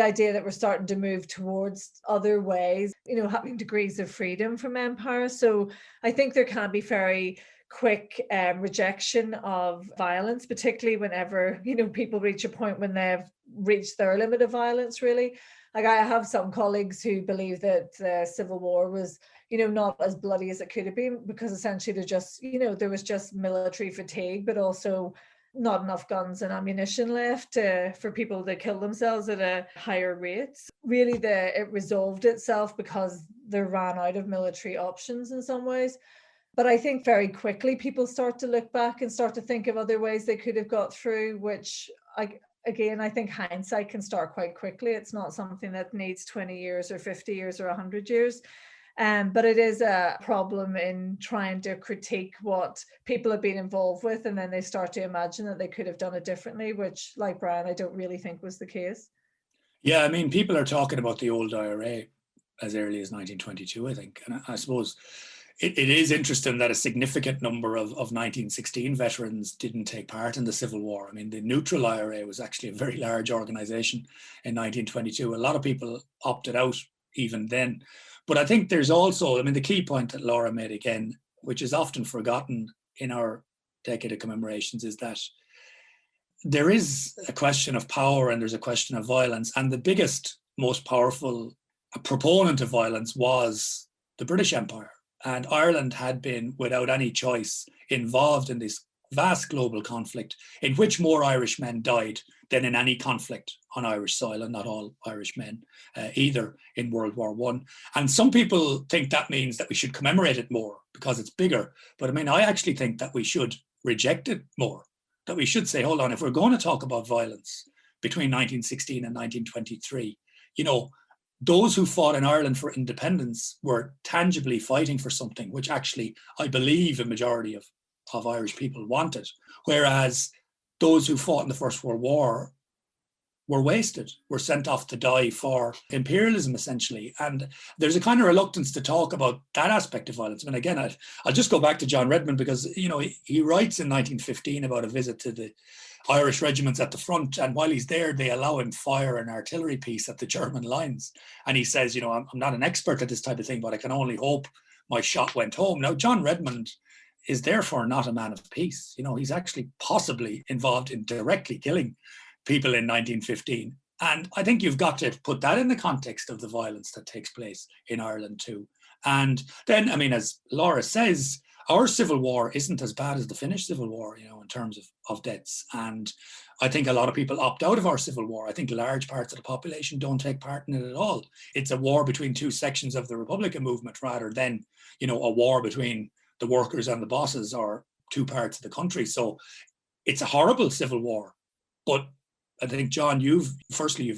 idea that we're starting to move towards other ways, having degrees of freedom from empire. So I think there can be very quick rejection of violence, particularly whenever, people reach a point when they've reached their limit of violence, really. Like, I have some colleagues who believe that the Civil War was, not as bloody as it could have been, because essentially there was just military fatigue, but also not enough guns and ammunition left for people to kill themselves at a higher rate. Really, it resolved itself because they ran out of military options in some ways. But I think very quickly people start to look back and start to think of other ways they could have got through, which I think hindsight can start quite quickly. It's not something that needs 20 years or 50 years or 100 years. But it is a problem in trying to critique what people have been involved with, and then they start to imagine that they could have done it differently, which, like Brian, I don't really think was the case. Yeah, I mean, people are talking about the old IRA as early as 1922, I think. And I suppose it is interesting that a significant number of 1916 veterans didn't take part in the Civil War. I mean, the neutral IRA was actually a very large organization in 1922. A lot of people opted out even then. But I think there's also, the key point that Laura made again, which is often forgotten in our Decade of Commemorations, is that there is a question of power and there's a question of violence. And the biggest, most powerful proponent of violence was the British Empire. And Ireland had been, without any choice, involved in this vast global conflict in which more Irish men died than in any conflict on Irish soil, and not all Irish men either in World War I. And some people think that means that we should commemorate it more because it's bigger. But I actually think that we should reject it more, that we should say, hold on, if we're going to talk about violence between 1916 and 1923, those who fought in Ireland for independence were tangibly fighting for something which actually I believe a majority of Irish people wanted, whereas those who fought in the First World War were wasted, were sent off to die for imperialism, essentially. And there's a kind of reluctance to talk about that aspect of violence. Again, I'll just go back to John Redmond, because, he writes in 1915 about a visit to the Irish regiments at the front. And while he's there, they allow him fire an artillery piece at the German lines. And he says, I'm not an expert at this type of thing, but I can only hope my shot went home. Now, John Redmond is therefore not a man of peace. He's actually possibly involved in directly killing people in 1915. And I think you've got to put that in the context of the violence that takes place in Ireland too. And then, as Laura says, our Civil War isn't as bad as the Finnish Civil War, in terms of deaths. And I think a lot of people opt out of our Civil War. I think large parts of the population don't take part in it at all. It's a war between two sections of the Republican movement rather than, a war between the workers and the bosses or two parts of the country. So it's a horrible civil war. But I think, John, you've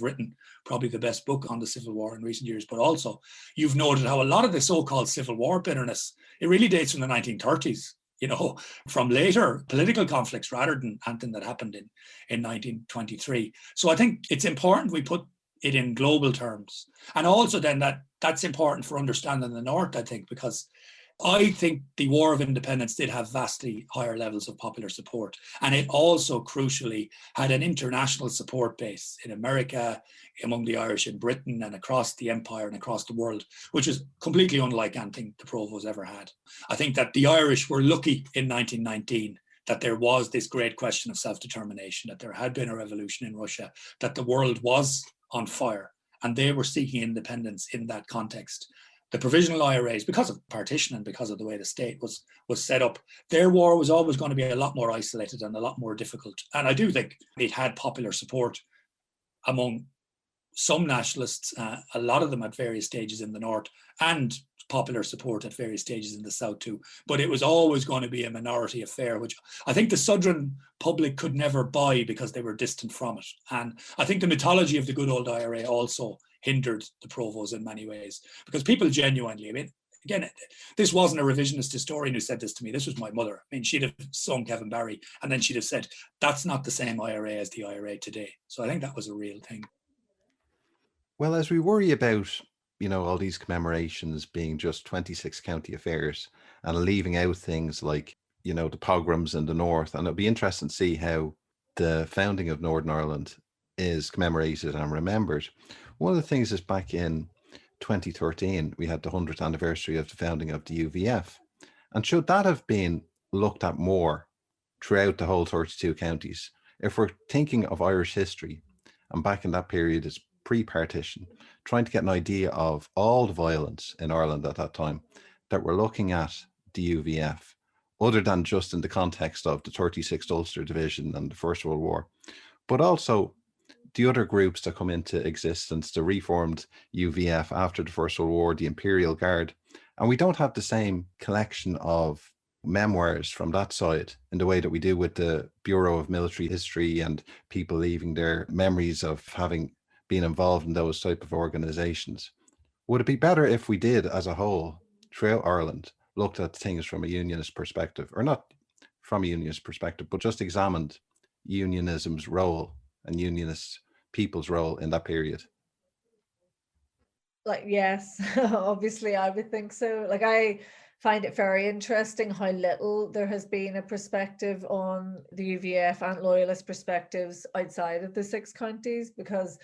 written probably the best book on the Civil War in recent years, but also you've noted how a lot of the so-called Civil War bitterness, it really dates from the 1930s, from later political conflicts rather than anything that happened in 1923. So I think it's important we put it in global terms. And also then that's important for understanding the North, I think, because I think the War of Independence did have vastly higher levels of popular support. And it also crucially had an international support base in America, among the Irish in Britain, and across the empire and across the world, which is completely unlike anything the Provos ever had. I think that the Irish were lucky in 1919 that there was this great question of self-determination, that there had been a revolution in Russia, that the world was on fire, and they were seeking independence in that context. The provisional IRAs, because of partition and because of the way the state was set up, their war was always going to be a lot more isolated and a lot more difficult. And I do think it had popular support among some nationalists, a lot of them at various stages in the north, and popular support at various stages in the south too. But it was always going to be a minority affair, which I think the Southern public could never buy because they were distant from it. And I think the mythology of the good old IRA also hindered the Provos in many ways, because people genuinely, I mean, again, this wasn't a revisionist historian who said this to me. This was my mother. I mean, she'd have sung Kevin Barry, and then she'd have said, that's not the same IRA as the IRA today. So I think that was a real thing. Well, as we worry about, all these commemorations being just 26 county affairs and leaving out things like, the pogroms in the north, and it'll be interesting to see how the founding of Northern Ireland is commemorated and remembered. One of the things is back in 2013, we had the 100th anniversary of the founding of the UVF. And should that have been looked at more throughout the whole 32 counties? If we're thinking of Irish history, and back in that period is pre-partition, trying to get an idea of all the violence in Ireland at that time, that we're looking at the UVF, other than just in the context of the 36th Ulster Division and the First World War, but also the other groups that come into existence, the reformed UVF after the First World War, the Imperial Guard. And we don't have the same collection of memoirs from that side in the way that we do with the Bureau of Military History and people leaving their memories of having been involved in those type of organizations. Would it be better if we did, as a whole, throughout Ireland, looked at things from a unionist perspective, or not from a unionist perspective, but just examined unionism's role and unionist people's role in that period? Yes, obviously I would think so. I find it very interesting how little there has been a perspective on the UVF and loyalist perspectives outside of the 6 counties, because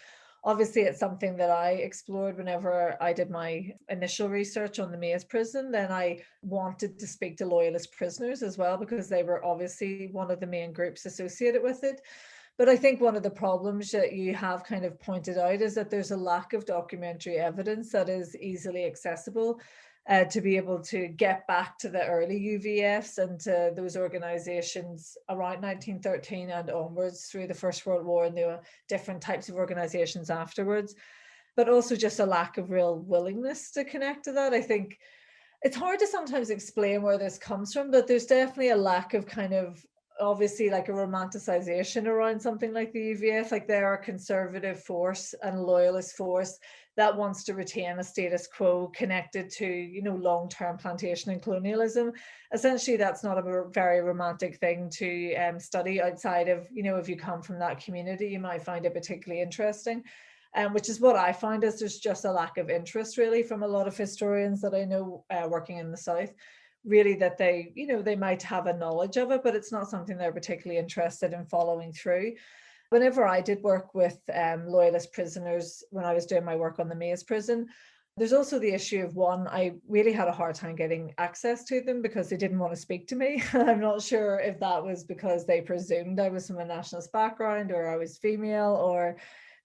obviously it's something that I explored whenever I did my initial research on the Maze prison. Then I wanted to speak to loyalist prisoners as well, because they were obviously one of the main groups associated with it. But I think one of the problems that you have kind of pointed out is that there's a lack of documentary evidence that is easily accessible to be able to get back to the early UVFs and to those organizations around 1913 and onwards through the First World War and the different types of organizations afterwards, but also just a lack of real willingness to connect to that. I think it's hard to sometimes explain where this comes from, but there's definitely a lack of kind of, obviously, like a romanticization around something like the UVF. They're a conservative force and a loyalist force that wants to retain a status quo connected to, long-term plantation and colonialism. Essentially, that's not a very romantic thing to study outside of, if you come from that community, you might find it particularly interesting. Which is what I find is there's just a lack of interest really from a lot of historians that I know working in the South, really, that they might have a knowledge of it, but it's not something they're particularly interested in following through. Whenever I did work with loyalist prisoners, when I was doing my work on the Maze prison, there's also the issue of, one, I really had a hard time getting access to them because they didn't want to speak to me. I'm not sure if that was because they presumed I was from a nationalist background or I was female, or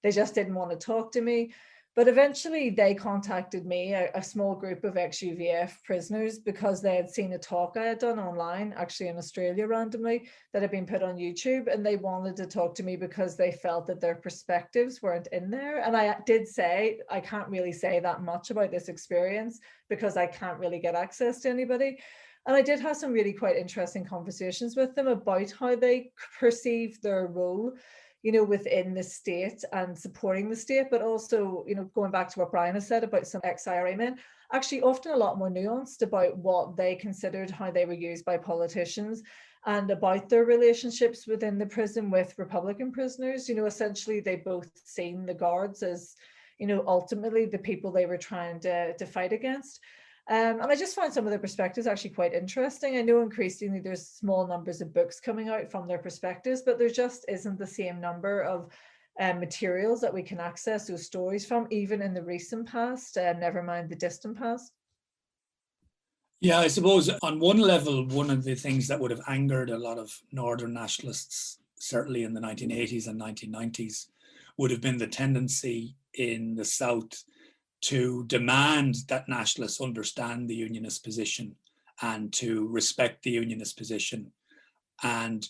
they just didn't want to talk to me. But eventually they contacted me, a small group of ex-UVF prisoners, because they had seen a talk I had done online, actually in Australia randomly, that had been put on YouTube, and they wanted to talk to me because they felt that their perspectives weren't in there. And I did say, I can't really say that much about this experience because I can't really get access to anybody. And I did have some really quite interesting conversations with them about how they perceive their role, within the state and supporting the state, but also, going back to what Brian has said about some ex-IRA men, actually often a lot more nuanced about what they considered, how they were used by politicians, and about their relationships within the prison with Republican prisoners. Essentially they both seen the guards as, ultimately the people they were trying to fight against. And I just find some of their perspectives actually quite interesting. I know increasingly there's small numbers of books coming out from their perspectives, but there just isn't the same number of materials that we can access those stories from, even in the recent past, never mind the distant past. Yeah, I suppose on one level, one of the things that would have angered a lot of Northern nationalists, certainly in the 1980s and 1990s, would have been the tendency in the South to demand that nationalists understand the Unionist position and to respect the Unionist position. And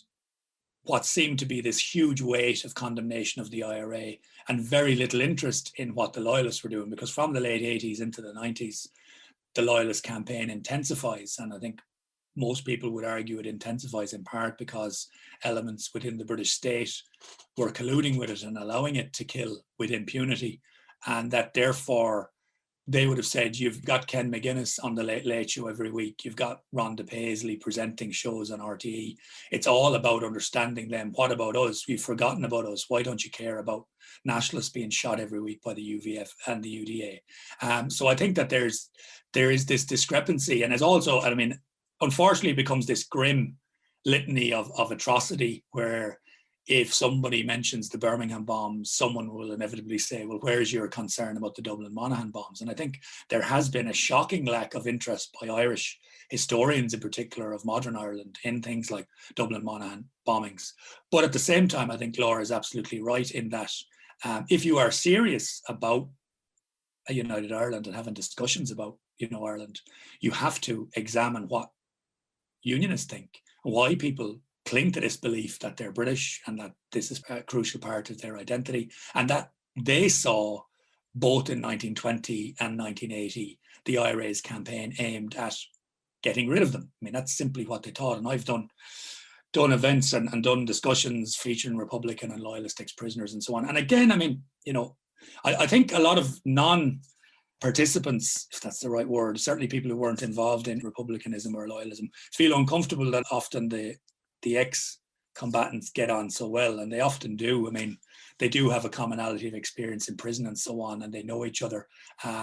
what seemed to be this huge weight of condemnation of the IRA and very little interest in what the Loyalists were doing, because from the late 80s into the 90s, the Loyalist campaign intensifies. And I think most people would argue it intensifies in part because elements within the British state were colluding with it and allowing it to kill with impunity. And that therefore they would have said, you've got Ken McGuinness on the Late Late Show every week. You've got Rhonda Paisley presenting shows on RTE. It's all about understanding them. What about us? We've forgotten about us. Why don't you care about nationalists being shot every week by the UVF and the UDA? So I think that there is this discrepancy. And it's also, I mean, unfortunately, it becomes this grim litany of atrocity where if somebody mentions the Birmingham bombs, someone will inevitably say, well, where's your concern about the Dublin Monaghan bombs? And I think there has been a shocking lack of interest by Irish historians in particular of modern Ireland in things like Dublin Monaghan bombings. But at the same time, I think Laura is absolutely right in that if you are serious about a united Ireland and having discussions about, Ireland, you have to examine what Unionists think, why people cling to this belief that they're British and that this is a crucial part of their identity, and that they saw both in 1920 and 1980 the IRA's campaign aimed at getting rid of them. I mean, that's simply what they thought. And I've done events and done discussions featuring Republican and Loyalist ex-prisoners and so on. And again, I mean, I think a lot of non-participants, if that's the right word, certainly people who weren't involved in Republicanism or Loyalism, feel uncomfortable that often the ex-combatants get on so well, and they often do. I mean, they do have a commonality of experience in prison and so on, and they know each other.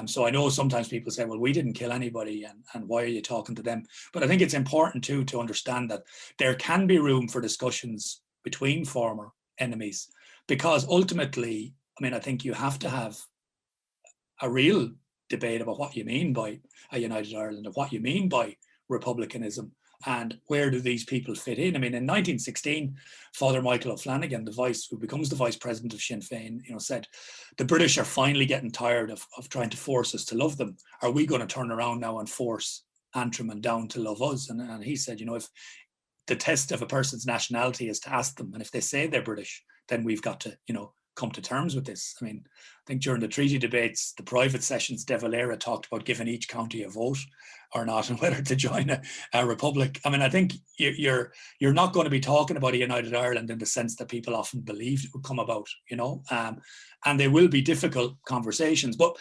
So I know sometimes people say, well, we didn't kill anybody, and why are you talking to them? But I think it's important too to understand that there can be room for discussions between former enemies, because ultimately, I mean, I think you have to have a real debate about what you mean by a united Ireland and what you mean by republicanism. And where do these people fit in? I mean, in 1916, Father Michael O'Flanagan, who becomes the vice president of Sinn Féin, said, the British are finally getting tired of trying to force us to love them. Are we going to turn around now and force Antrim and Down to love us? And he said, if the test of a person's nationality is to ask them, and if they say they're British, then we've got to, come to terms with this. I mean, I think during the treaty debates, the private sessions, De Valera talked about giving each county a vote or not, and whether to join a republic. I mean, I think you're not going to be talking about a united Ireland in the sense that people often believed it would come about, and they will be difficult conversations. But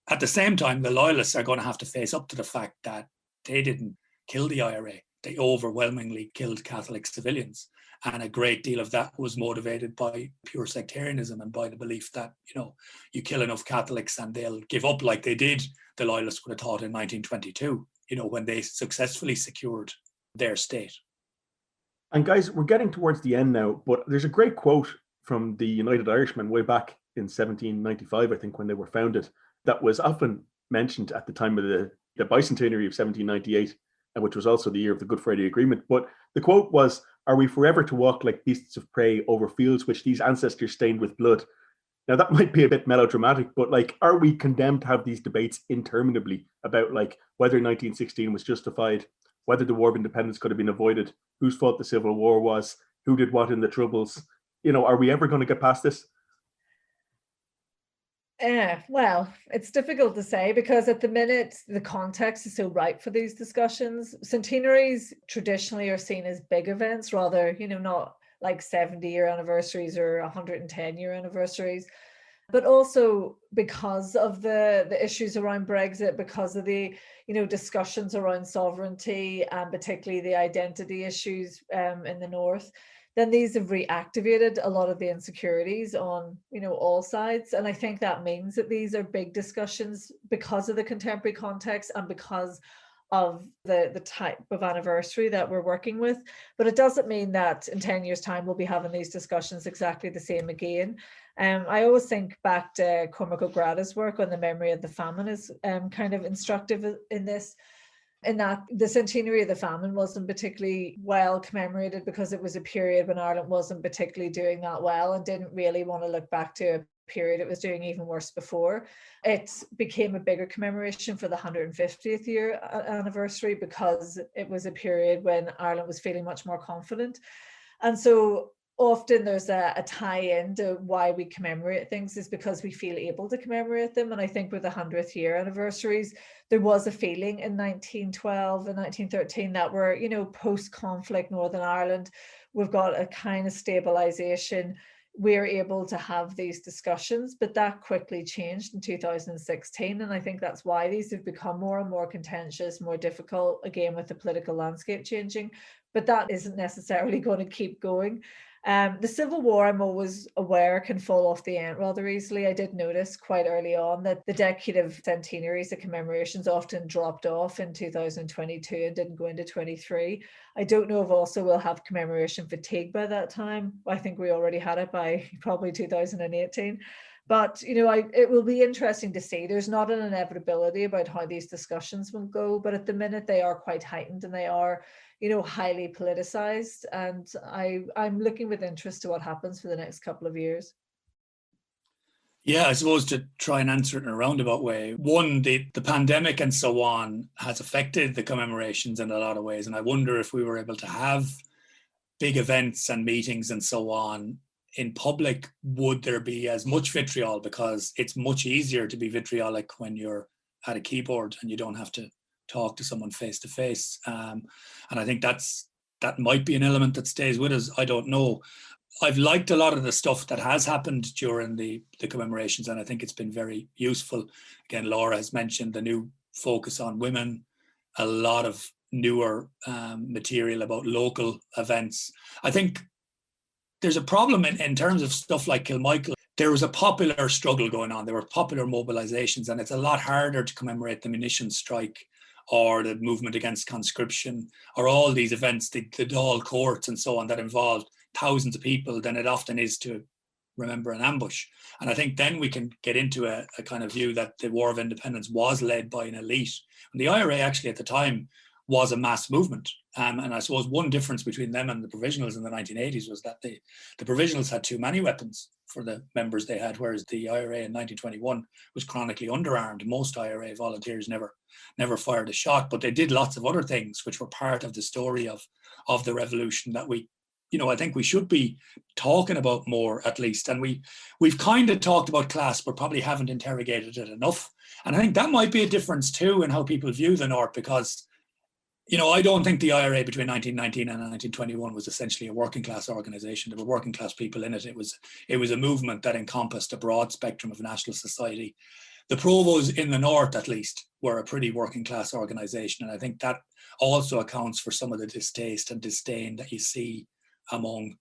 at the same time, the Loyalists are going to have to face up to the fact that they didn't kill the IRA. They overwhelmingly killed Catholic civilians. And a great deal of that was motivated by pure sectarianism and by the belief that, you kill enough Catholics and they'll give up like they did, the Loyalists would have thought in 1922, when they successfully secured their state. And guys, we're getting towards the end now, but there's a great quote from the United Irishmen way back in 1795, I think, when they were founded, that was often mentioned at the time of the bicentenary of 1798, which was also the year of the Good Friday Agreement. But the quote was, "Are we forever to walk like beasts of prey over fields which these ancestors stained with blood?" Now, that might be a bit melodramatic, but are we condemned to have these debates interminably about whether 1916 was justified, whether the War of Independence could have been avoided, whose fault the Civil War was, who did what in the Troubles? Are we ever going to get past this? Well, it's difficult to say, because at the minute the context is so ripe for these discussions. Centenaries traditionally are seen as big events, rather, not like 70-year anniversaries or 110-year anniversaries. But also because of the issues around Brexit, because of the discussions around sovereignty, and particularly the identity issues in the north, then these have reactivated a lot of the insecurities on, all sides. And I think that means that these are big discussions because of the contemporary context and because of the type of anniversary that we're working with. But it doesn't mean that in 10 years' time we'll be having these discussions exactly the same again. I always think back to Cormac O'Grada's work on the memory of the famine is kind of instructive in this, in that the centenary of the famine wasn't particularly well commemorated because it was a period when Ireland wasn't particularly doing that well and didn't really want to look back to a period it was doing even worse before. It became a bigger commemoration for the 150th year anniversary because it was a period when Ireland was feeling much more confident. And so often there's a tie-in to why we commemorate things is because we feel able to commemorate them. And I think with the 100th year anniversaries, there was a feeling in 1912 and 1913 that we're, post-conflict Northern Ireland, we've got a kind of stabilization. We're able to have these discussions, but that quickly changed in 2016. And I think that's why these have become more and more contentious, more difficult, again, with the political landscape changing. But that isn't necessarily going to keep going. The Civil War, I'm always aware, can fall off the end rather easily. I did notice quite early on that the Decade of Centenaries, the commemorations, often dropped off in 2022 and didn't go into 23. I don't know if also we'll have commemoration fatigue by that time. I think we already had it by probably 2018. But, it will be interesting to see. There's not an inevitability about how these discussions will go, but at the minute they are quite heightened and they are, highly politicized. And I'm looking with interest to what happens for the next couple of years. Yeah, I suppose to try and answer it in a roundabout way. One, the pandemic and so on has affected the commemorations in a lot of ways. And I wonder if we were able to have big events and meetings and so on in public, would there be as much vitriol? Because it's much easier to be vitriolic when you're at a keyboard and you don't have to talk to someone face to face. And I think that might be an element that stays with us. I don't know. I've liked a lot of the stuff that has happened during the commemorations, and I think it's been very useful. Again, Laura has mentioned the new focus on women, a lot of newer material about local events. I think there's a problem in terms of stuff like Kilmichael. There was a popular struggle going on. There were popular mobilizations, and it's a lot harder to commemorate the munitions strike or the movement against conscription or all these events, the Dáil courts and so on that involved thousands of people than it often is to remember an ambush. And I think then we can get into a kind of view that the War of Independence was led by an elite. And the IRA actually at the time was a mass movement. And I suppose one difference between them and the provisionals in the 1980s was that the provisionals had too many weapons for the members they had, whereas the IRA in 1921 was chronically underarmed. Most IRA volunteers never fired a shot, but they did lots of other things which were part of the story of the revolution that we, I think we should be talking about more at least. And we've kind of talked about class, but probably haven't interrogated it enough. And I think that might be a difference too in how people view the North, because I don't think the IRA between 1919 and 1921 was essentially a working class organization. There were working class people in it. It was a movement that encompassed a broad spectrum of national society. The Provos in the North, at least, were a pretty working class organization. And I think that also accounts for some of the distaste and disdain that you see among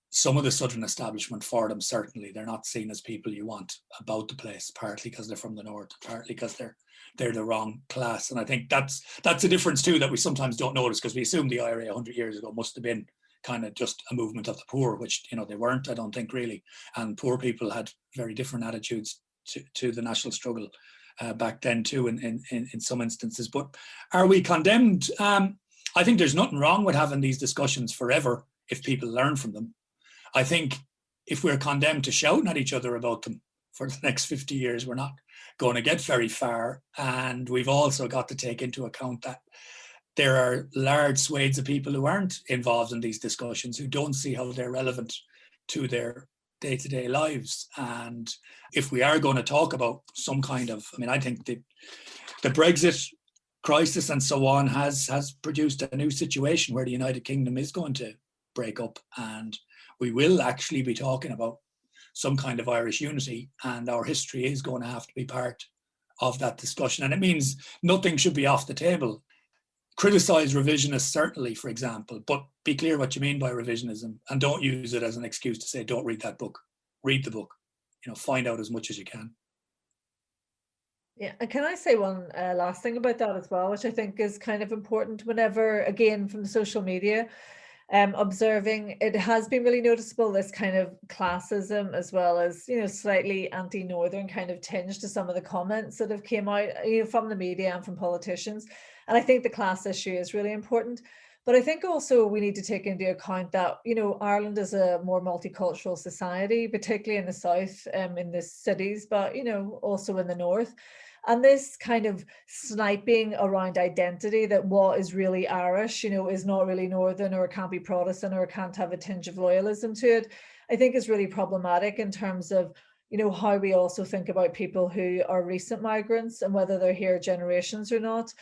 some of the Southern establishment for them. Certainly, they're not seen as people you want about the place, partly because they're from the North, partly because they're the wrong class. And I think that's a difference too that we sometimes don't notice, because we assume the IRA 100 years ago must have been kind of just a movement of the poor, which they weren't, I don't think, really. And poor people had very different attitudes to the national struggle back then too, in some instances. But are we condemned? I think there's nothing wrong with having these discussions forever if people learn from them. I think if we're condemned to shouting at each other about them for the next 50 years, we're not going to get very far. And we've also got to take into account that there are large swathes of people who aren't involved in these discussions, who don't see how they're relevant to their day-to-day lives. And if we are going to talk about some kind of, I think the Brexit crisis and so on has produced a new situation where the United Kingdom is going to break up, and we will actually be talking about some kind of Irish unity, and our history is going to have to be part of that discussion. And it means nothing should be off the table. criticize revisionists, certainly, for example, but be clear what you mean by revisionism, and don't use it as an excuse to say, don't read that book. Read the book, find out as much as you can. Yeah, and can I say one last thing about that as well, which I think is kind of important whenever, again, from the social media, observing, it has been really noticeable, this kind of classism, as well as, slightly anti-Northern kind of tinge to some of the comments that have came out, from the media and from politicians. And I think the class issue is really important. But I think also we need to take into account that, Ireland is a more multicultural society, particularly in the south, in the cities, but, also in the north. And this kind of sniping around identity, that what is really Irish, is not really Northern, or can't be Protestant, or can't have a tinge of loyalism to it, I think is really problematic in terms of, how we also think about people who are recent migrants and whether they're here generations or not.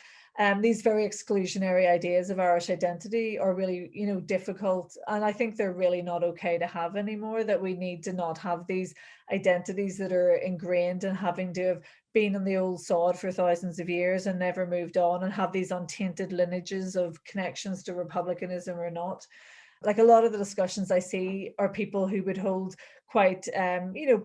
These very exclusionary ideas of Irish identity are really, difficult. And I think they're really not okay to have anymore, that we need to not have these identities that are ingrained and having to have been on the old sod for thousands of years and never moved on, and have these untainted lineages of connections to republicanism or not. Like, a lot of the discussions I see are people who would hold quite,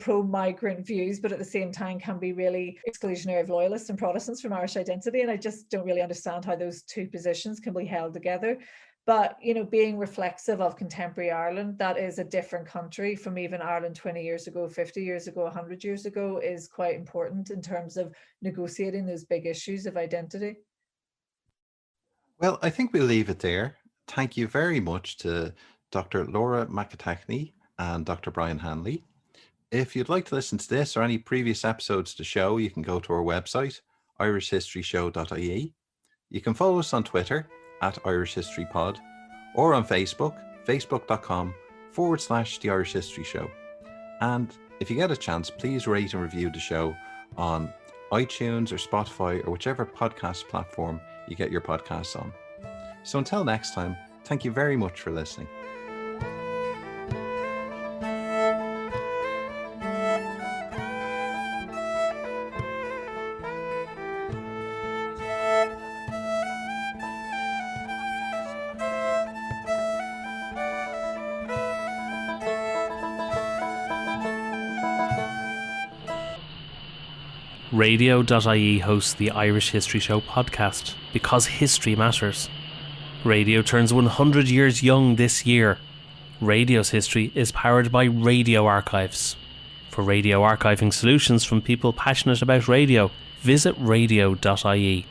pro-migrant views, but at the same time can be really exclusionary of loyalists and Protestants from Irish identity. And I just don't really understand how those two positions can be held together. But, being reflexive of contemporary Ireland, that is a different country from even Ireland 20 years ago, 50 years ago, 100 years ago, is quite important in terms of negotiating those big issues of identity. Well, I think we'll leave it there. Thank you very much to Dr. Laura McAtackney and Dr. Brian Hanley. If you'd like to listen to this or any previous episodes of the show, you can go to our website, irishhistoryshow.ie. You can follow us on Twitter @IrishHistoryPod, or on Facebook, facebook.com/The Irish History Show. And if you get a chance, please rate and review the show on iTunes or Spotify or whichever podcast platform you get your podcasts on. So until next time, thank you very much for listening. Radio.ie hosts the Irish History Show podcast because history matters. Radio turns 100 years young this year. Radio's history is powered by radio archives. For radio archiving solutions from people passionate about radio, visit radio.ie.